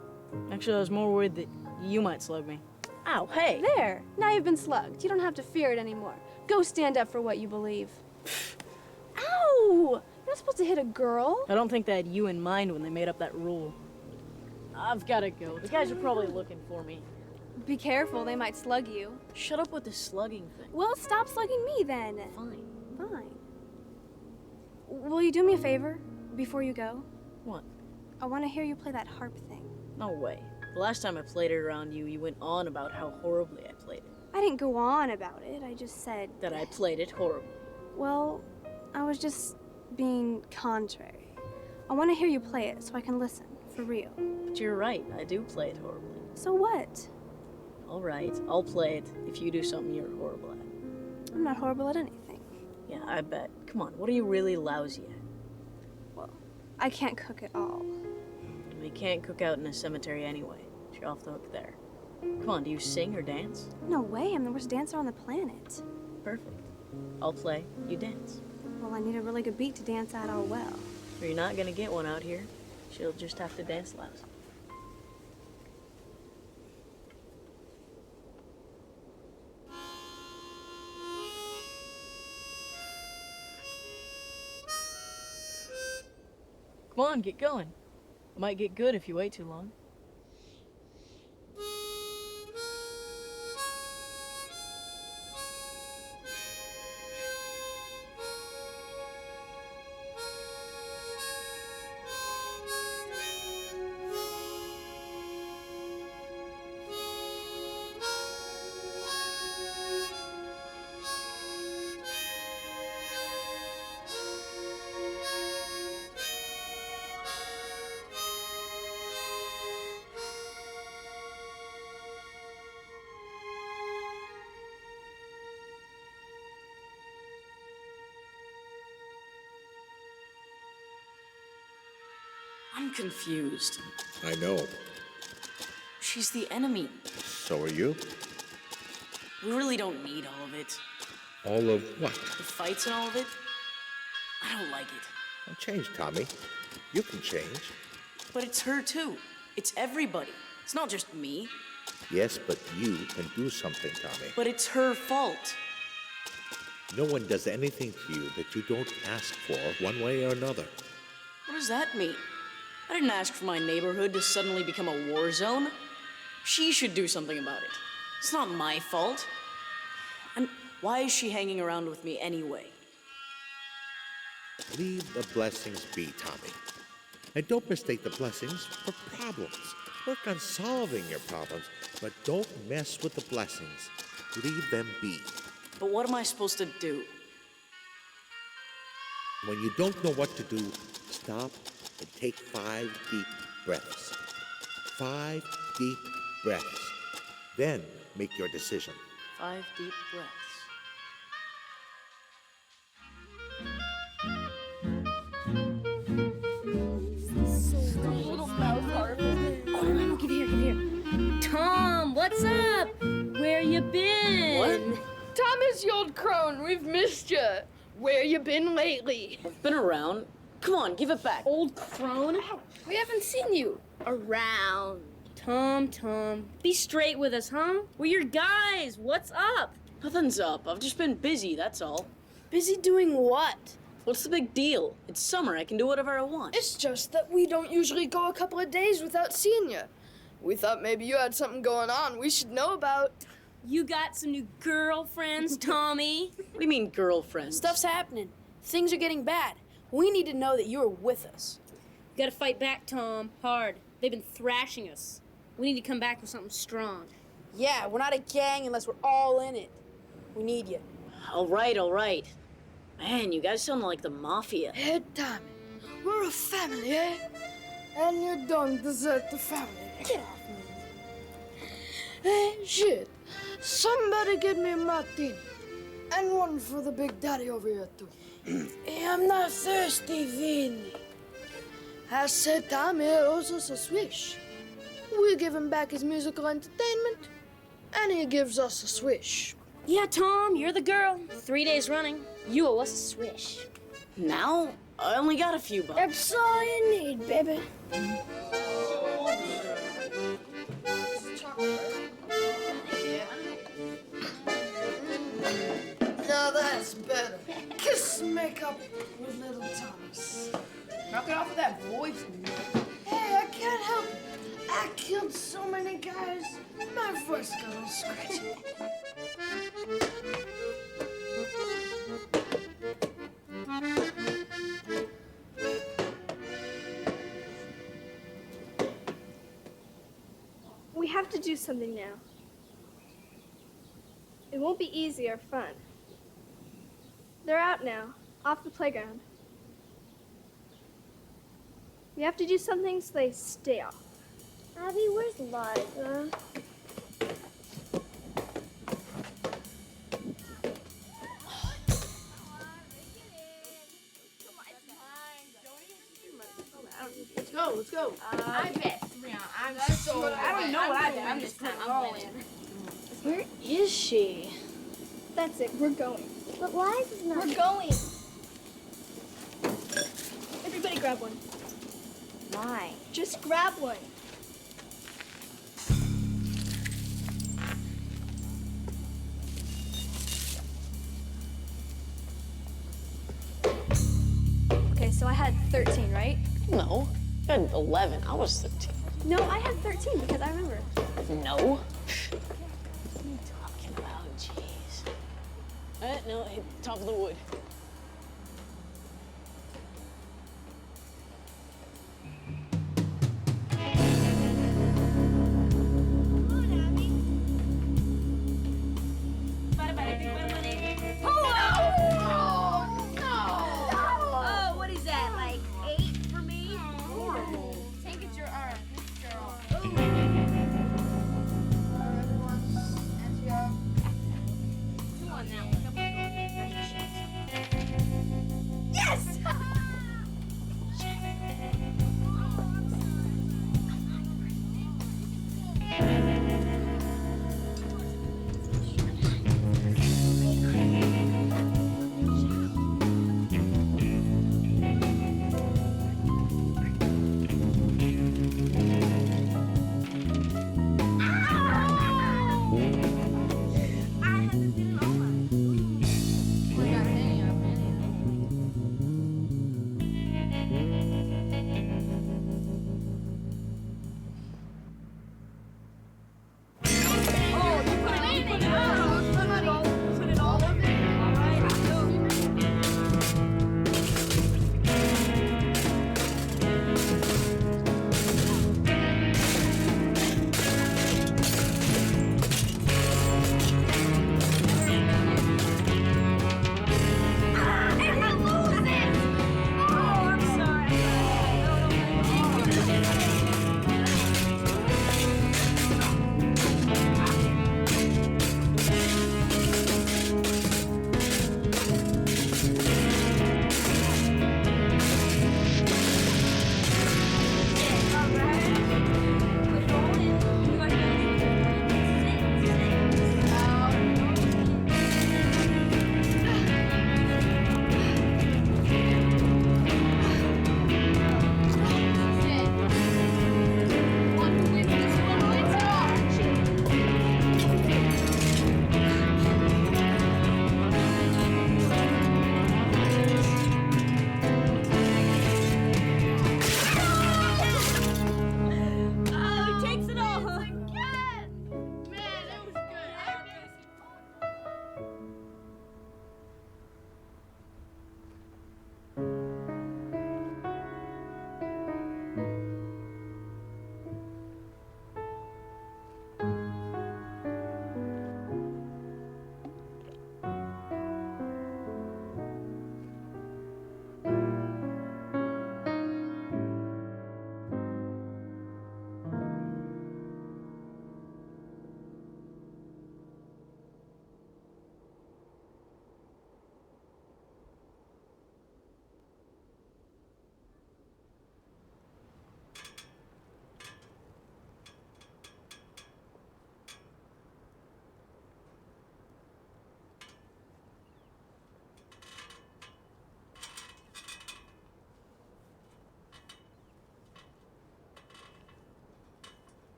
Actually, I was more worried that you might slug me. Ow, hey! There! Now you've been slugged. You don't have to fear it anymore. Go stand up for what you believe. Ow! You're not supposed to hit a girl. I don't think they had you in mind when they made up that rule. I've gotta go. The guys are probably looking for me. Be careful, they might slug you. Shut up with the slugging thing. Well, stop slugging me then. Fine. Fine. Will you do me a favor before you go? What? I want to hear you play that harp thing. No way. The last time I played it around you, you went on about how horribly I played it. I didn't go on about it. I just said... That I played it horribly. Well, I was just being contrary. I want to hear you play it so I can listen, for real. But you're right. I do play it horribly. So what? All right. I'll play it if you do something you're horrible at. I'm not horrible at anything. Yeah, I bet. Come on, what are you really lousy at? Well, I can't cook at all. We can't cook out in a cemetery anyway. You're off the hook there. Come on, do you sing or dance? No way, I'm the worst dancer on the planet. Perfect. I'll play, you dance. Well, I need a really good beat to dance out all well. Or you're not gonna get one out here. She'll just have to dance lousy. Come on, get going. It might get good if you wait too long. I'm confused. I know. She's the enemy. So are you? We really don't need all of it. All of what? The fights and all of it. I don't like it. Don't change, Tommy. You can change. But it's her too. It's everybody. It's not just me. Yes, but you can do something, Tommy. But it's her fault. No one does anything to you that you don't ask for one way or another. What does that mean? I didn't ask for my neighborhood to suddenly become a war zone. She should do something about it. It's not my fault. And why is she hanging around with me anyway? Leave the blessings be, Tommy. And don't mistake the blessings for problems. Work on solving your problems, but don't mess with the blessings. Leave them be. But what am I supposed to do? When you don't know what to do, stop and take 5 deep breaths. 5 deep breaths. Then make your decision. 5 deep breaths. Give here. Tom, what's up? Where you been? What? Thomas, you old crone, we've missed you. Where you been lately? I've been around. Come on, give it back. Old crone? We haven't seen you. Around. Tom, be straight with us, huh? We're your guys. What's up? Nothing's up. I've just been busy, that's all. Busy doing what? What's the big deal? It's summer. I can do whatever I want. It's just that we don't usually go a couple of days without seeing you. We thought maybe you had something going on we should know about. You got some new girlfriends, Tommy? What do you mean, girlfriends? Stuff's happening. Things are getting bad. We need to know that you're with us. We gotta fight back, Tom. Hard. They've been thrashing us. We need to come back with something strong. Yeah, we're not a gang unless we're all in it. We need you. All right. Man, you guys sound like the mafia. Hey, Tommy, we're a family, eh? And you don't desert the family. Get off me. Hey, shit. Somebody get me a martini. And one for the big daddy over here, too. Hey, I'm not thirsty, Vinny. I said Tommy owes us a swish. We give him back his musical entertainment, and he gives us a swish. Yeah, Tom, you're the girl. 3 days running. You owe us a swish. Now? I only got a few bucks. That's all you need, baby. Now that's better. Kiss makeup with little Thomas. Knock it off with that voice, man. Hey, I can't help it. I killed so many guys. My voice got all scratchy. We have to do something now. It won't be easy or fun. They're out now, off the playground. We have to do something so they stay off. Abby, where's Liza? Let's go. I bet. I'm so. I don't know what I did. I'm just putting it all in. Where is she? That's it, we're going. But Liza's not. We're going. Everybody grab one. Why? Just grab one. Okay, so I had 13, right? No, I had 11. I was 13. No, I had 13 because I remember. No. What are you talking about? Jeez. No, hit the top of the wood. Oh, what is that, like 8 for me? Horrible. Take it your arm. Yes!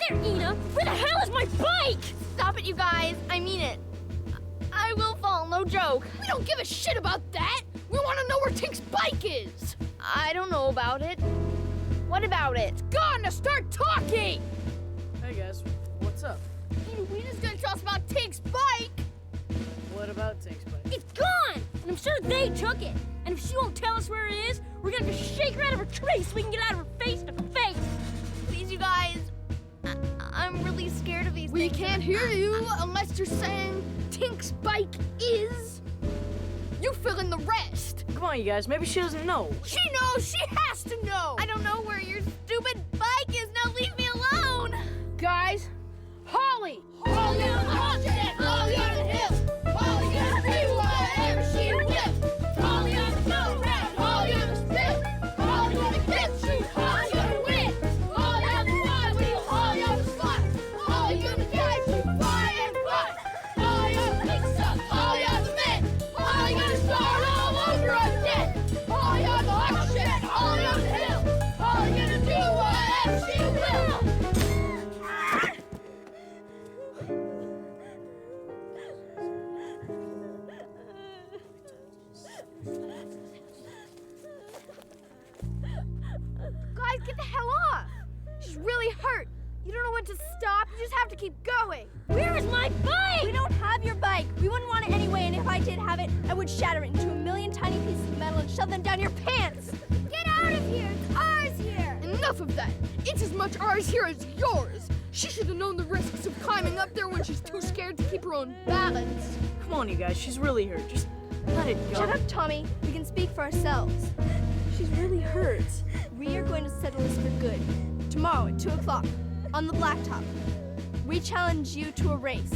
here, Ina! Where the hell is my bike? Stop it, you guys. I mean it. I will fall, no joke. We don't give a shit about that. We want to know where Tink's bike is. I don't know about it. What about it? Gone to start talking. Hey guys, what's up? We're just gonna tell us about Tink's bike. What about Tink's bike? It's gone! And I'm sure they took it. And if she won't tell us where it is, we're gonna just shake her out of her tree so we can get out of her face to face. Please, you guys. I'm really scared of these We things. can't hear you unless you're saying Tink's bike is. You fill in the rest. Come on, you guys. Maybe she doesn't know. She knows. She has to know. I don't know where your stupid bike is. Now leave me alone. Guys, Holly. Holly on the hot shit. Holly on the hill. Holly gonna be whatever she will. Holly on the boat ride. Holly on the spill. Holly gonna get you. Holly gonna win. Holly on the ride wheel. Holly on the spot. Holly gonna guide you fly and fly. Holly on the mix up. Holly on the men. Holly gonna start all over again. Holly on the hot shit. Holly on the hill. Holly gonna do whatever she will. Guys, get the hell off. She's really hurt. You don't know when to stop. You just have to keep going. Where is my bike? We don't have your bike. We wouldn't want it anyway, and if I did have it, I would shatter it into a million tiny pieces of metal and shove them down your pants. Get out of here. It's ours here. Enough of that. It's as much ours here as yours. She should have known the risks of climbing up there when she's too scared to keep her own balance. Come on, you guys. She's really hurt. Just let it go. Shut up, Tommy. We can speak for ourselves. She's really hurt. We are going to settle this for good. Tomorrow at 2 o'clock, on the blacktop. We challenge you to a race.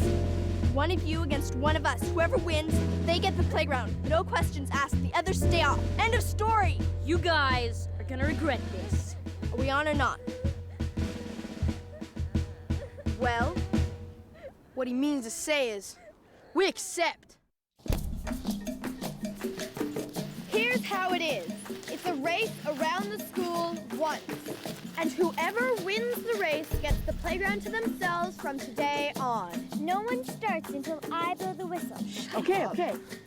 One of you against one of us. Whoever wins, they get the playground. No questions asked. The others stay off. End of story. You guys are gonna regret this. Are we on or not? Well, what he means to say is, we accept. Here's how it is. It's a race around the school once. And whoever wins the race gets the playground to themselves from today on. No one starts until I blow the whistle. Okay.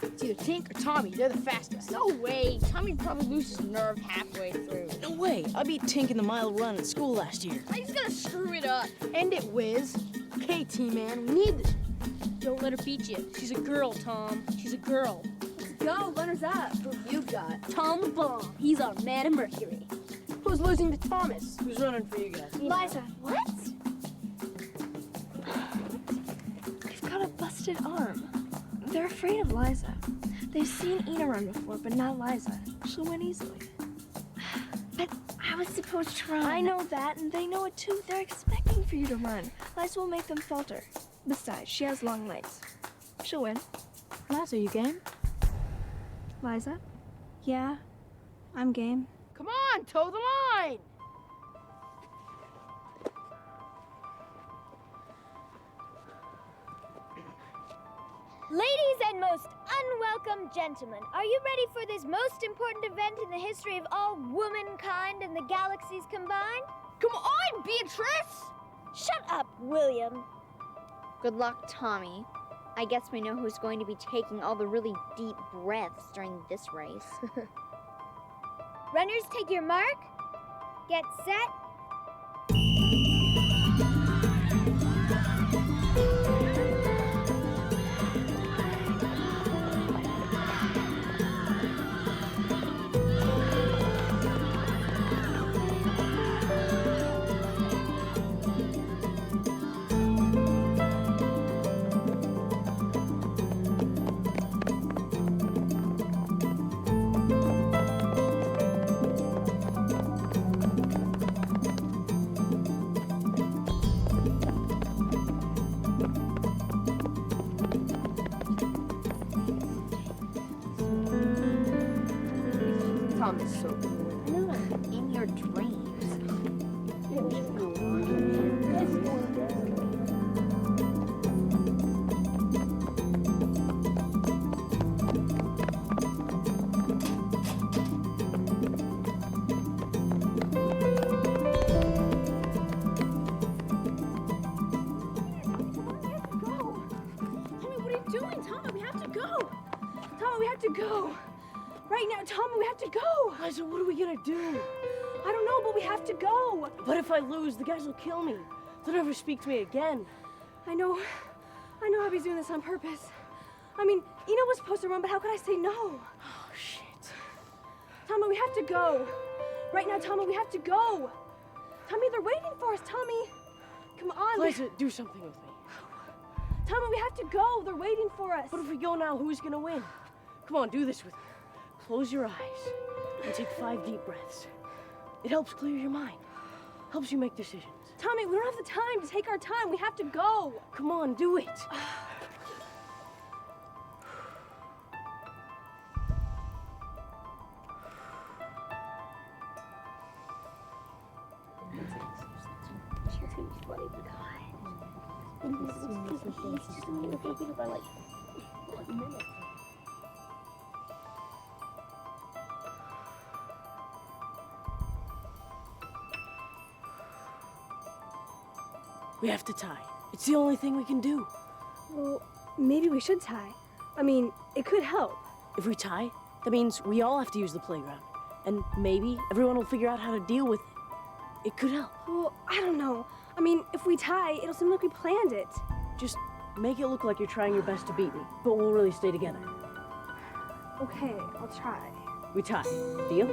It's either Tink or Tommy. They're the fastest. No way. Tommy probably loses nerve halfway through. No way. I beat Tink in the mile run at school last year. He's gonna screw it up. End it, Wiz. Okay, T-Man, we need this. Don't let her beat you. She's a girl, Tom. She's a girl. Let's go. Runners up. Who you got? Tom the Bomb. He's our man of Mercury. Who's losing to Thomas? Who's running for you guys? Liza, what? They've got a busted arm. They're afraid of Liza. They've seen Ina run before, but not Liza. She'll win easily. But I was supposed to run. I know that, and they know it too. They're expecting for you to run. Liza will make them falter. Besides, she has long legs. She'll win. Liza, you game? Liza? Yeah, I'm game. Come on, toe the line. Ladies and most unwelcome gentlemen, are you ready for this most important event in the history of all womankind and the galaxies combined? Come on, Beatrice! Shut up, William. Good luck, Tommy. I guess we know who's going to be taking all the really deep breaths during this race. Runners, take your mark. Get set. Tom is so cool. In your dreams. gonna do? I don't know, but we have to go. But if I lose, the guys will kill me. They'll never speak to me again. I know Abby's doing this on purpose. I mean, Ina was supposed to run, but how could I say no? Oh, shit. Tommy, we have to go. Right now, Tommy, we have to go. Tommy, they're waiting for us, Tommy. Come on. Liza, do something with me. Tommy, we have to go. They're waiting for us. But if we go now, who's gonna win? Come on, do this with me. Close your eyes and take 5 deep breaths. It helps clear your mind. Helps you make decisions. Tommy, we don't have the time to take our time. We have to go. Come on, do it. We have to tie. It's the only thing we can do. Well, maybe we should tie. I mean, it could help. If we tie, that means we all have to use the playground. And maybe everyone will figure out how to deal with it. It could help. Well, I don't know. I mean, if we tie, it'll seem like we planned it. Just make it look like you're trying your best to beat me, but we'll really stay together. Okay, I'll try. We tie. Deal?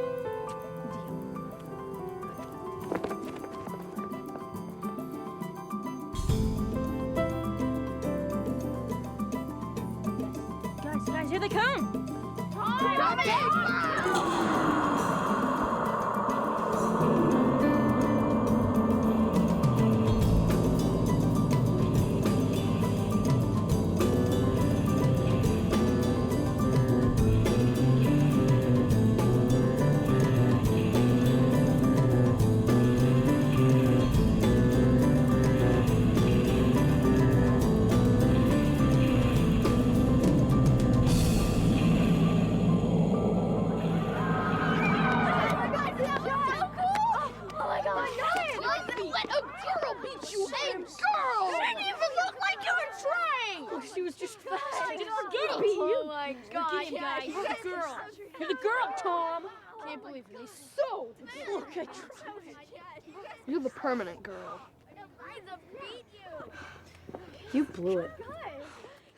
Guys, here they come! You're the permanent girl. You blew it.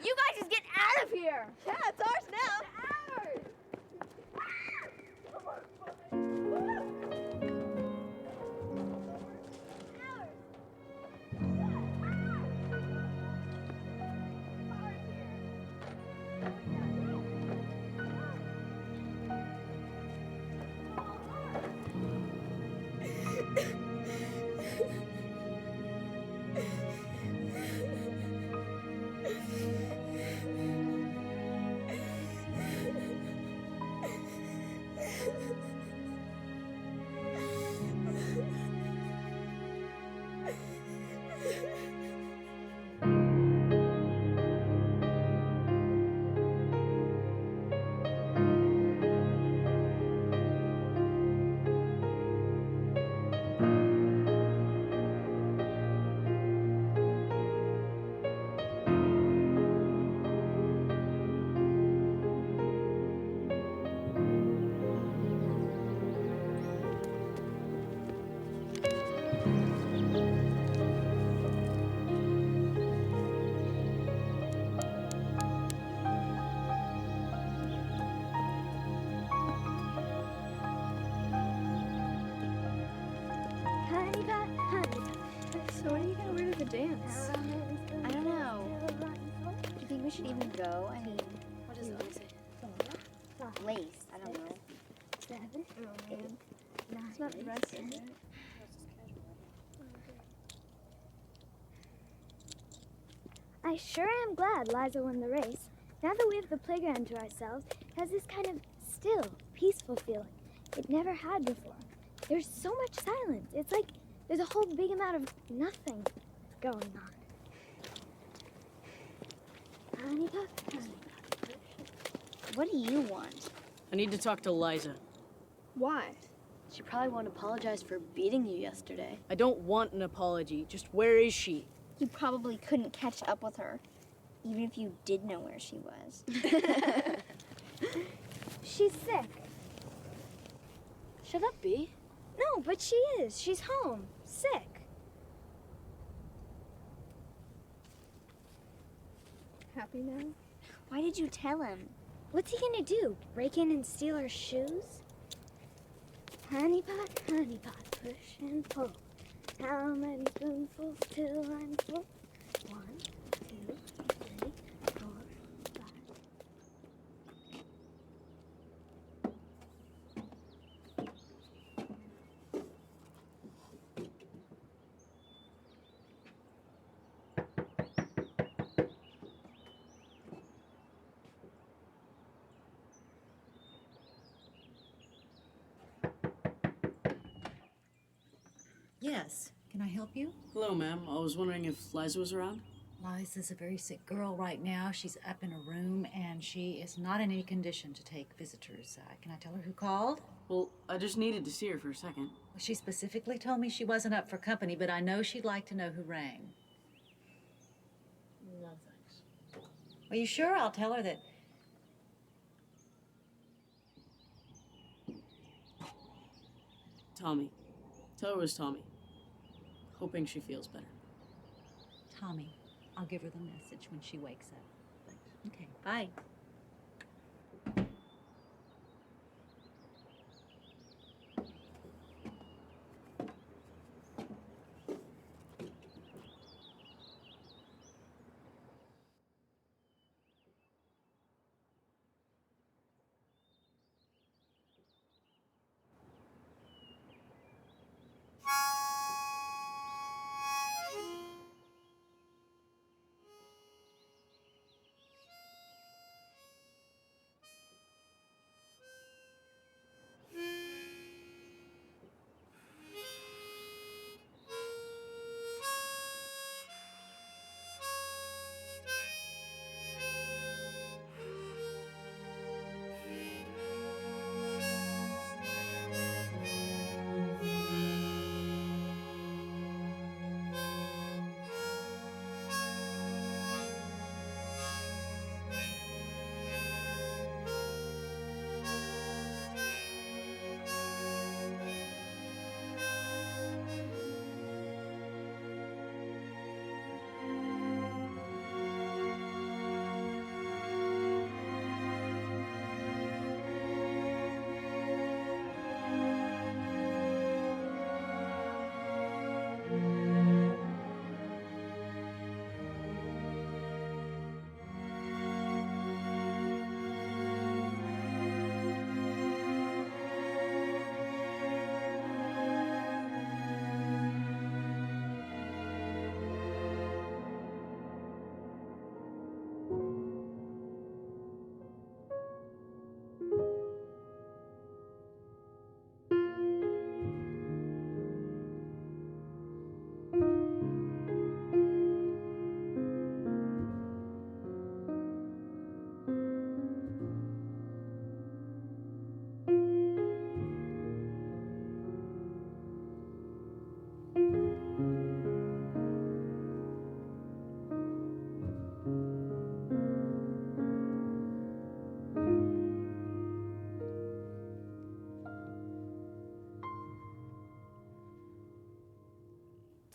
You guys just get out of here. Yeah, it's ours now. So what are you gonna wear to the dance? I don't know. Do you think we should even go? I mean, what does it say? Lace. I don't know. 7, 8, 9. It's not dressing. I sure am glad Liza won the race. Now that we have the playground to ourselves, it has this kind of still, peaceful feeling it never had before. There's so much silence. It's like there's a whole big amount of nothing going on. Honey Puff, Honey Puff. What do you want? I need to talk to Liza. Why? She probably won't apologize for beating you yesterday. I don't want an apology. Just where is she? You probably couldn't catch up with her, even if you did know where she was. She's sick. Shut up, Bee. No, but she is. She's home, sick. Happy now? Why did you tell him? What's he gonna do? Break in and steal our shoes? Honey pot, push and pull. How many spoonfuls till I'm full? 1, 2, 3, 4, 5. Yes. Can I help you? Hello, ma'am. I was wondering if Liza was around? Liza's a very sick girl right now. She's up in a room, and she is not in any condition to take visitors. Can I tell her who called? Well, I just needed to see her for a second. Well, she specifically told me she wasn't up for company, but I know she'd like to know who rang. No, thanks. Are you sure? I'll tell her that... Tommy. Tell her it was Tommy. Hoping she feels better. Tommy. I'll give her the message when she wakes up. Thanks. Okay, bye.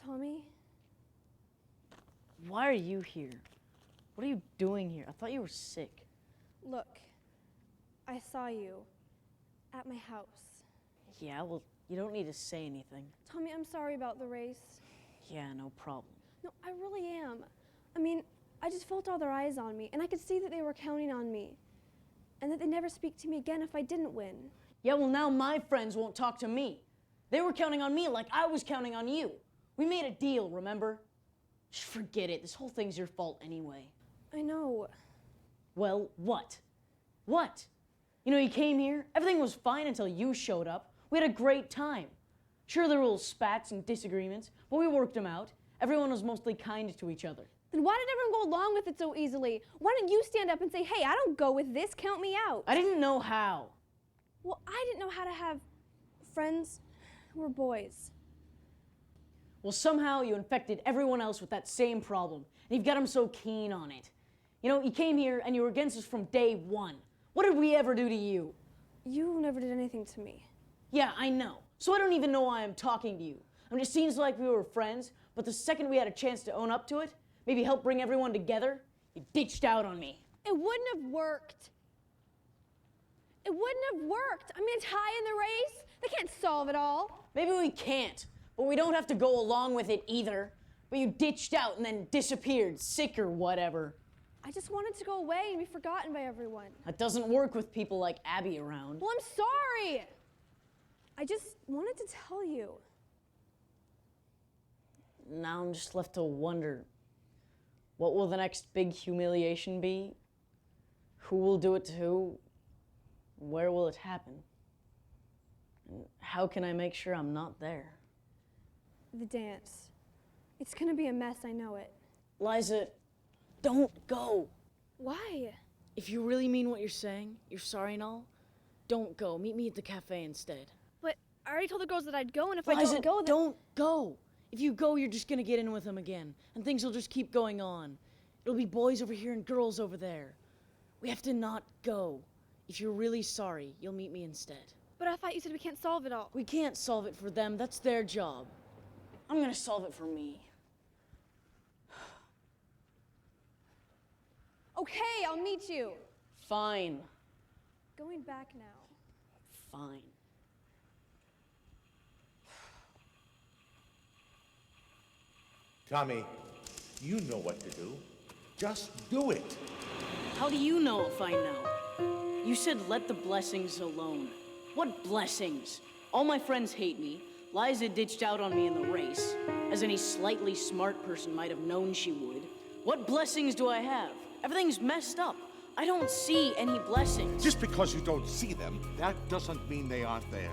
Tommy? Why are you here? What are you doing here? I thought you were sick. Look, I saw you at my house. Yeah, well, you don't need to say anything. Tommy, I'm sorry about the race. Yeah, no problem. No, I really am. I mean, I just felt all their eyes on me, and I could see that they were counting on me, and that they'd never speak to me again if I didn't win. Yeah, well, now my friends won't talk to me. They were counting on me like I was counting on you. We made a deal, remember? Just forget it. This whole thing's your fault anyway. I know. Well, what? What? You know, you came here, everything was fine until you showed up. We had a great time. Sure, there were little spats and disagreements, but we worked them out. Everyone was mostly kind to each other. Then why did everyone go along with it so easily? Why didn't you stand up and say, hey, I don't go with this, count me out? I didn't know how. Well, I didn't know how to have friends who were boys. Well, somehow you infected everyone else with that same problem, and you've got them so keen on it. You know, you came here and you were against us from day one. What did we ever do to you? You never did anything to me. Yeah, I know. So I don't even know why I'm talking to you. I mean, it seems like we were friends, but the second we had a chance to own up to it, maybe help bring everyone together, you ditched out on me. It wouldn't have worked. It wouldn't have worked. I mean, it's high in the race. They can't solve it all. Maybe we can't, but we don't have to go along with it either. But you ditched out and then disappeared, sick or whatever. I just wanted to go away and be forgotten by everyone. That doesn't work with people like Abby around. Well, I'm sorry. I just wanted to tell you. Now I'm just left to wonder, what will the next big humiliation be? Who will do it to who? Where will it happen? And how can I make sure I'm not there? The dance. It's gonna be a mess, I know it. Liza, don't go. Why? If you really mean what you're saying, you're sorry and all, don't go. Meet me at the cafe instead. But I already told the girls that I'd go, and if Liza, I don't go, then... don't go. If you go, you're just gonna get in with them again, and things will just keep going on. It'll be boys over here and girls over there. We have to not go. If you're really sorry, you'll meet me instead. But I thought you said we can't solve it all. We can't solve it for them. That's their job. I'm gonna solve it for me. Okay, I'll meet you. Fine. Going back now. Fine. Tommy, you know what to do. Just do it. How do you know if I know? You said let the blessings alone. What blessings? All my friends hate me. Liza ditched out on me in the race, as any slightly smart person might have known she would. What blessings do I have? Everything's messed up. I don't see any blessings. Just because you don't see them, that doesn't mean they aren't there.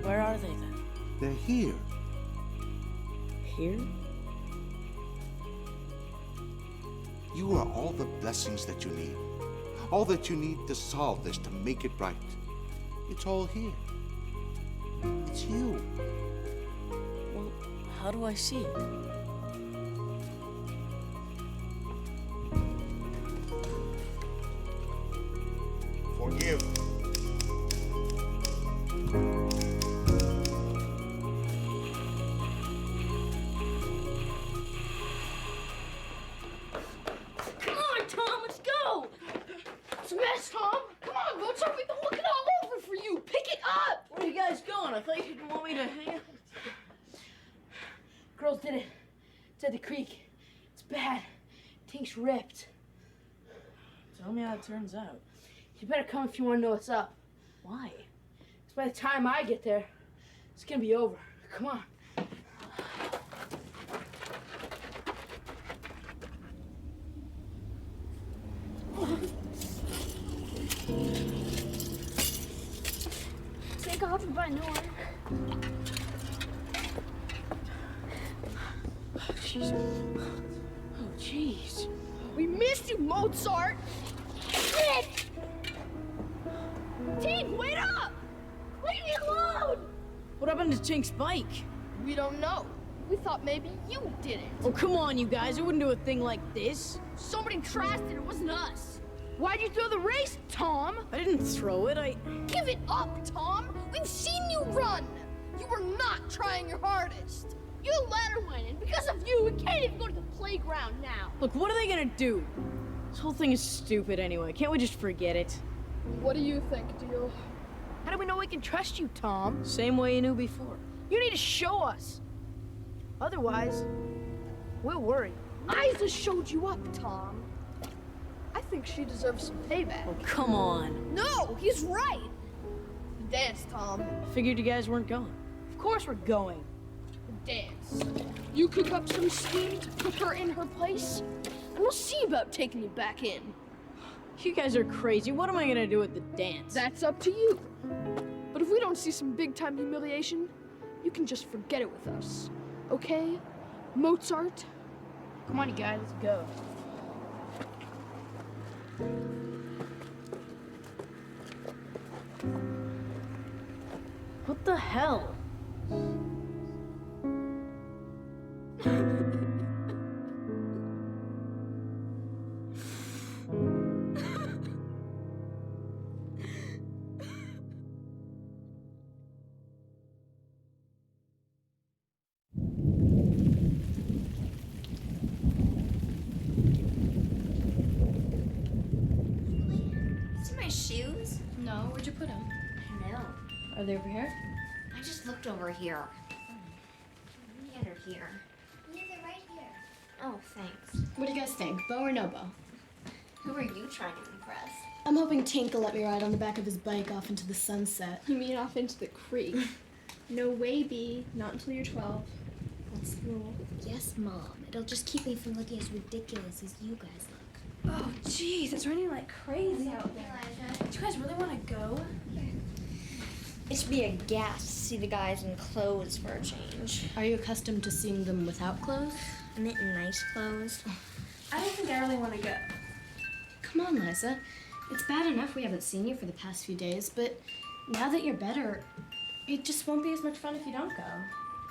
Where are they then? They're here. Here? You are all the blessings that you need. All that you need to solve this, to make it right. It's all here. It's you. Well, how do I see it? Forgive. Come on, Tom, let's go! Smash, Tom! Come on, Mozart, we've been looking all over for you! Pick it up! Where are you guys going? I thought you didn't want me to hang out. Girls did it. It's at the creek. It's bad. Tink's ripped. Tell me how it turns out. You better come if you want to know what's up. Why? Because by the time I get there, it's gonna be over. Come on. Take off by no one. Jeez. Oh, jeez. We missed you, Mozart! Shit! Tink, wait up! Leave me alone! What happened to Tink's bike? We don't know. We thought maybe you did it. Oh, come on, you guys. I wouldn't do a thing like this. Somebody trashed it. It wasn't us. Why'd you throw the race, Tom? I didn't throw it. Give it up, Tom. We've seen you run. You were not trying your hardest. You let her win, and because of you, we can't even go to the playground now. Look, what are they gonna do? This whole thing is stupid anyway. Can't we just forget it? What do you think, Deal? How do we know we can trust you, Tom? Same way you knew before. You need to show us. Otherwise, we'll worry. Liza showed you up, Tom. I think she deserves some payback. Oh, come on. No, he's right. Dance, Tom. Figured you guys weren't going. Of course we're going. Dance. You cook up some scheme to put her in her place, and we'll see about taking you back in. You guys are crazy. What am I gonna do at the dance? That's up to you. But if we don't see some big-time humiliation, you can just forget it with us. Okay? Mozart? Come on, you guys, let's go. What the hell? put them? I don't know. Are they over here? I just looked over here. Maybe under here. Yeah, they're right here. Oh, thanks. What do you guys think? Bow or no bow? Who are you trying to impress? I'm hoping Tink will let me ride on the back of his bike off into the sunset. You mean off into the creek? No way, B. Not until you're 12. That's the rule. Yes, Mom. It'll just keep me from looking as ridiculous as you guys look. Oh, jeez, it's raining like crazy out there. Do you guys really want to go? It should be a gas to see the guys in clothes for a change. Are you accustomed to seeing them without clothes? I meant in nice clothes. I don't think I really want to go. Come on, Liza. It's bad enough we haven't seen you for the past few days, but now that you're better, it just won't be as much fun if you don't go.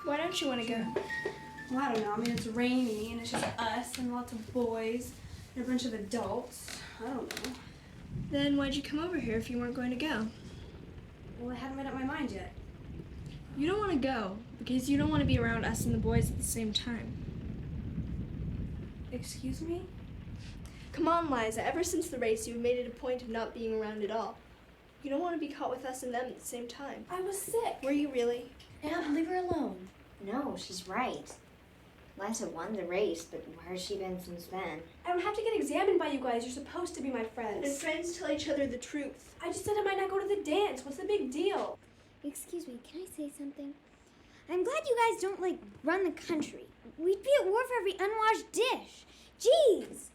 Why don't you want to go? Well, I don't know. I mean, it's rainy and it's just us and lots of boys and a bunch of adults. I don't know. Then why'd you come over here if you weren't going to go? Well, I haven't made up my mind yet. You don't want to go because you don't want to be around us and the boys at the same time. Excuse me? Come on, Liza. Ever since the race, you've made it a point of not being around at all. You don't want to be caught with us and them at the same time. I was sick. Were you really? Yeah, leave her alone. No, she's right. Liza won the race, but where's she been since then? I don't have to get examined by you guys. You're supposed to be my friends. And friends tell each other the truth. I just said I might not go to the dance. What's the big deal? Excuse me, can I say something? I'm glad you guys don't, like, run the country. We'd be at war for every unwashed dish. Jeez.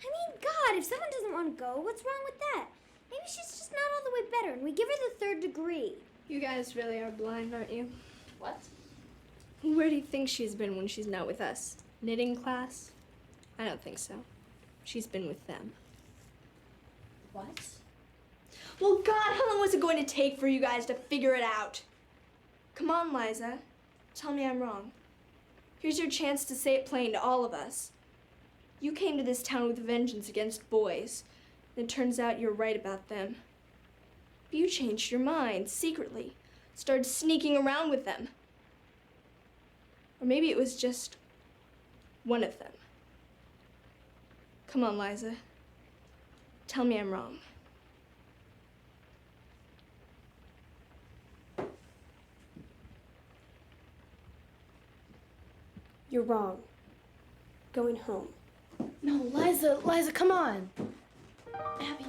I mean, God, if someone doesn't want to go, what's wrong with that? Maybe she's just not all the way better, and we give her the 3rd degree. You guys really are blind, aren't you? What? Where do you think she's been when she's not with us? Knitting class? I don't think so. She's been with them. What? Well, God, how long was it going to take for you guys to figure it out? Come on, Liza. Tell me I'm wrong. Here's your chance to say it plain to all of us. You came to this town with a vengeance against boys. And it turns out you're right about them. But you changed your mind secretly. Started sneaking around with them. Or maybe it was just one of them. Come on, Liza. Tell me I'm wrong. You're wrong. Going home. No, Liza, come on. Abby.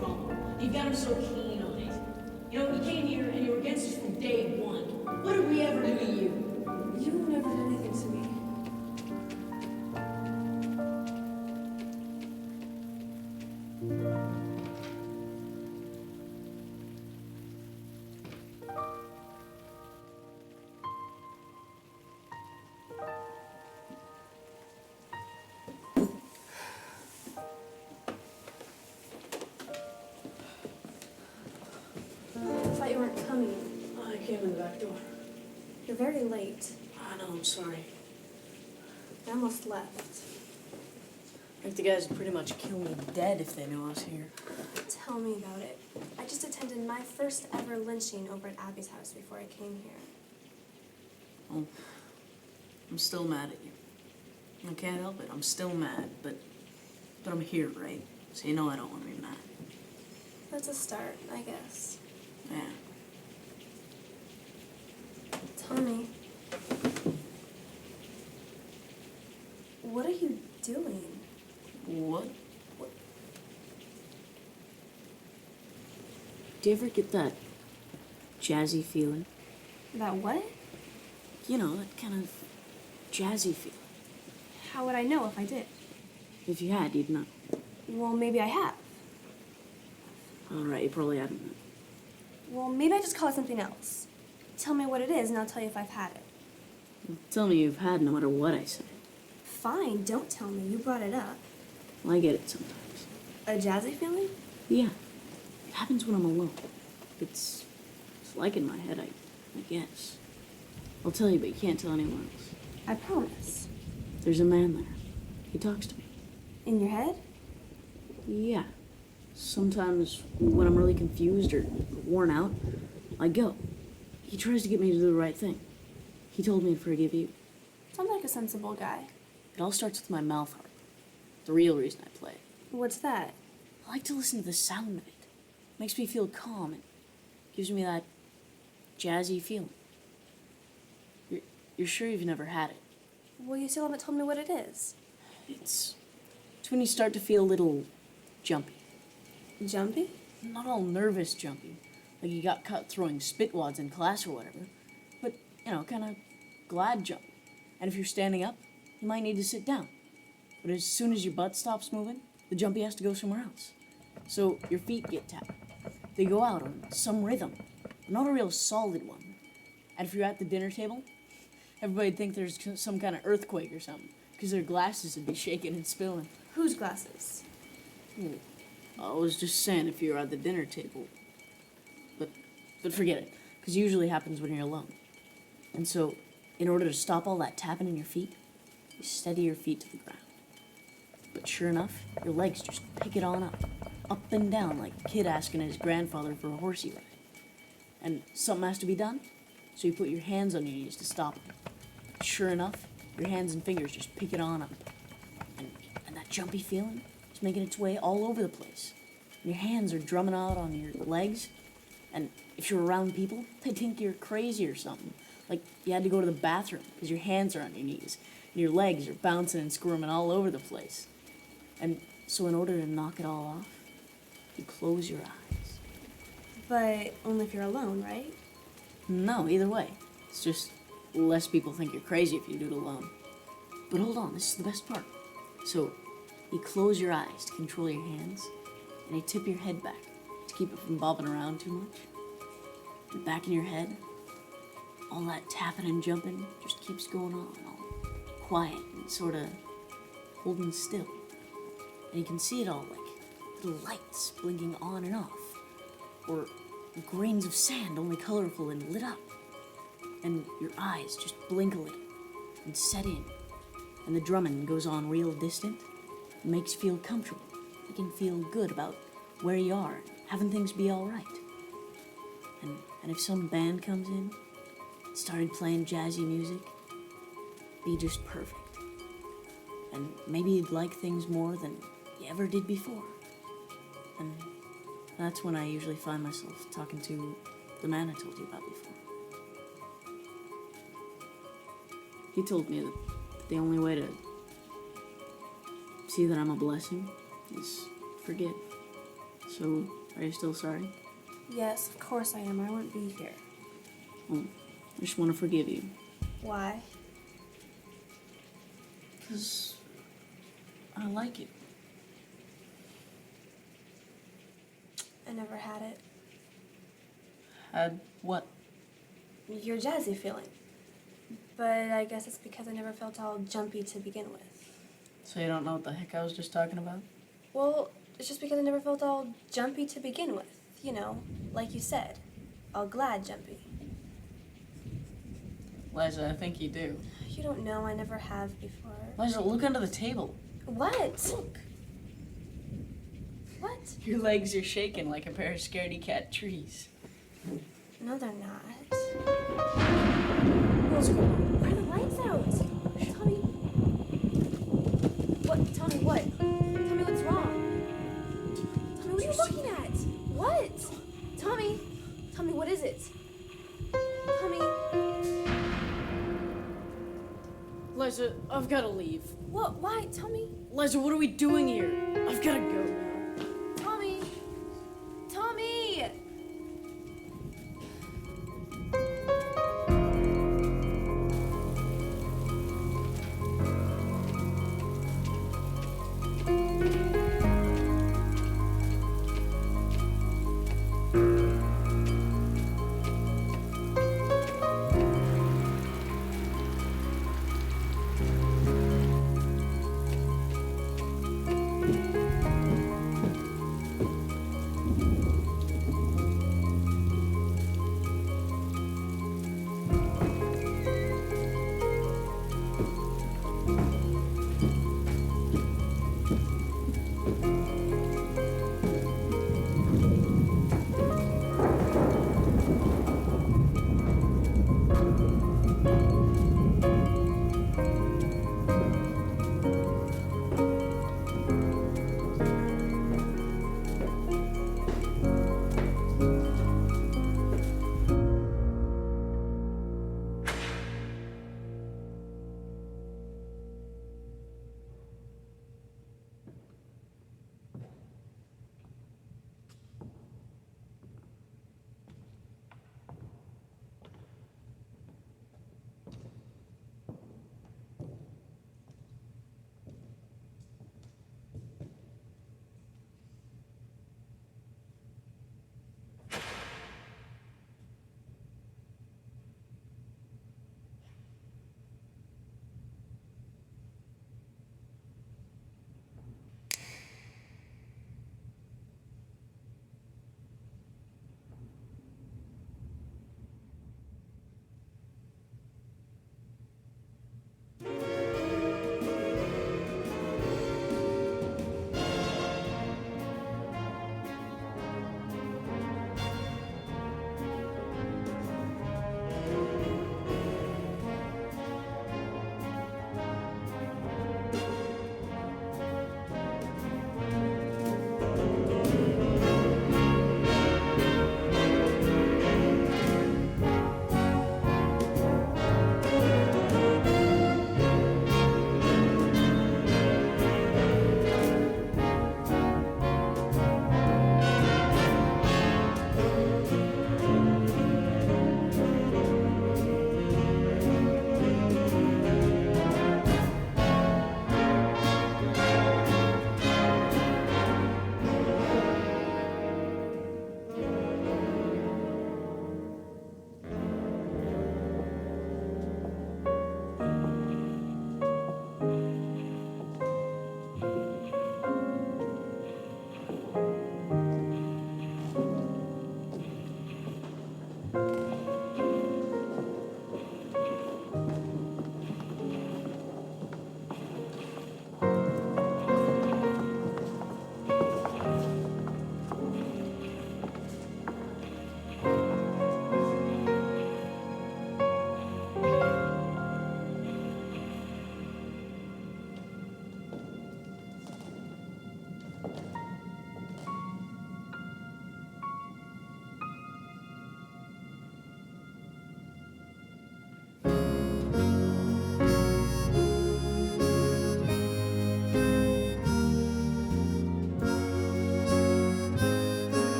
wrong. You've got him so keen on it. You know, you came here and you were against us from day one. What did we ever do to you? You never did anything to me. I thought you weren't coming. I came in the back door. You're very late. I know, I'm sorry. I almost left. I think the guys would pretty much kill me dead if they knew I was here. Tell me about it. I just attended my first ever lynching over at Abby's house before I came here. Oh, I'm still mad at you. I can't help it. I'm still mad, but I'm here, right? So you know I don't want to be mad. That's a start, I guess. Yeah. Tommy. What are you doing? What? Do you ever get that jazzy feeling? That what? You know, that kind of jazzy feeling. How would I know if I did? If you had, you'd know. Well, maybe I have. All right, you probably haven't. Well, maybe I just call it something else. Tell me what it is, and I'll tell you if I've had it. Tell me you've had no matter what I say. Fine, don't tell me. You brought it up. Well, I get it sometimes. A jazzy feeling? Yeah. It happens when I'm alone. It's like in my head, I guess. I'll tell you, but you can't tell anyone else. I promise. There's a man there. He talks to me. In your head? Yeah. Sometimes when I'm really confused or worn out, I go. He tries to get me to do the right thing. He told me to forgive you. Sounds like a sensible guy. It all starts with my mouth harp. The real reason I play. What's that? I like to listen to the sound of it. Makes me feel calm and gives me that jazzy feeling. You're sure you've never had it? Well, you still haven't told me what it is. It's when you start to feel a little jumpy. Jumpy? Not all nervous jumpy, like you got caught throwing spitwads in class or whatever, but, you know, kind of glad jumpy. And if you're standing up, you might need to sit down. But as soon as your butt stops moving, the jumpy has to go somewhere else. So your feet get tapped. They go out on some rhythm, but not a real solid one. And if you're at the dinner table, everybody'd think there's some kind of earthquake or something, because their glasses would be shaking and spilling. Whose glasses? I was just saying if you're at the dinner table. But forget it, because it usually happens when you're alone. And so, in order to stop all that tapping in your feet, you steady your feet to the ground. But sure enough, your legs just pick it on up and down like a kid asking his grandfather for a horsey ride. And something has to be done, so you put your hands on your knees to stop it. Sure enough, your hands and fingers just pick it on up. And that jumpy feeling is making its way all over the place. Your hands are drumming out on your legs, and if you're around people, they think you're crazy or something. Like you had to go to the bathroom because your hands are on your knees, and your legs are bouncing and squirming all over the place. And so in order to knock it all off, you close your eyes. But only if you're alone, right? No, either way. It's just less people think you're crazy if you do it alone. But hold on, this is the best part. So you close your eyes to control your hands, and you tip your head back to keep it from bobbing around too much. And back in your head, all that tapping and jumping just keeps going on, all quiet and sort of holding still. And you can see it all like little lights blinking on and off, or grains of sand only colorful and lit up. And your eyes just blink a little and set in, and the drumming goes on real distant. It makes you feel comfortable. You can feel good about where you are, having things be all right. And if some band comes in, started playing jazzy music, be just perfect. And maybe you'd like things more than you ever did before. And that's when I usually find myself talking to the man I told you about before. He told me that the only way to see that I'm a blessing is forgive. So, are you still sorry? Yes, of course I am. I wouldn't be here. Well, I just want to forgive you. Why? Because I like you. I never had it. Had what? Your jazzy feeling. But I guess it's because I never felt all jumpy to begin with. So you don't know what the heck I was just talking about? Well, it's just because I never felt all jumpy to begin with. You know, like you said, all glad jumpy. Liza, I think you do. You don't know, I never have before. Liza, look under the table. What? Look. What? Your legs are shaking like a pair of scaredy cat trees. No, they're not. What's going on? Why are the lights out? Tommy. What? Tommy, what? Tommy, what's wrong? Tommy, what are you looking at? What? Tommy. Tommy, what is it? Tommy. Liza, I've got to leave. What? Why? Tommy? Liza, what are we doing here? I've got to go now. Tommy. Tommy.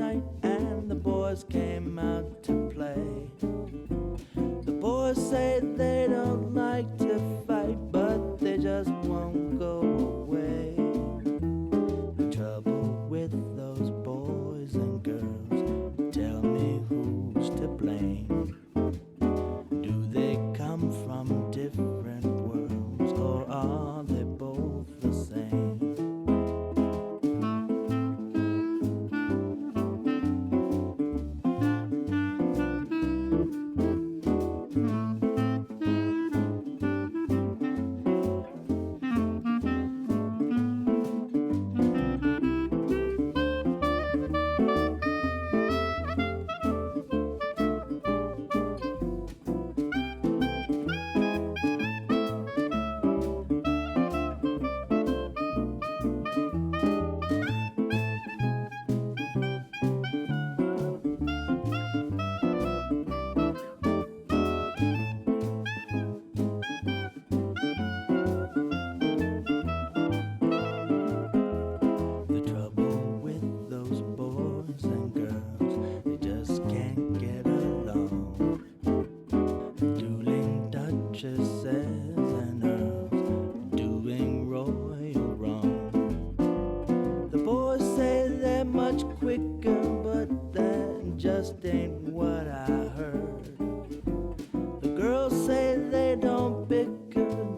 night and the boys came out to play. The boys say they don't like to fight, but they just won't go away. The trouble with those boys and girls, tell me who's to blame. Do they come from different worlds, or are they both the same?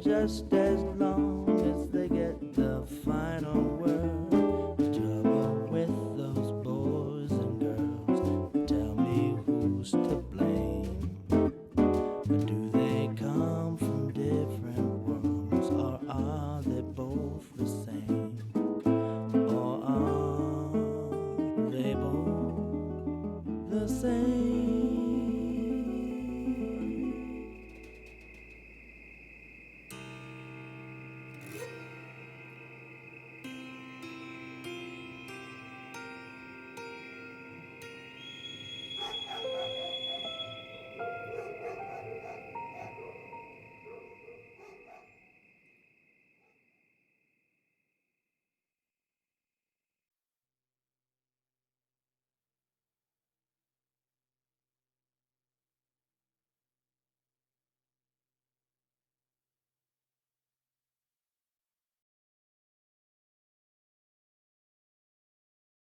Just as long as they get the final word. The trouble with those boys and girls, tell me who's to blame. Do they come from different worlds, or are they both the same? Or are they both the same?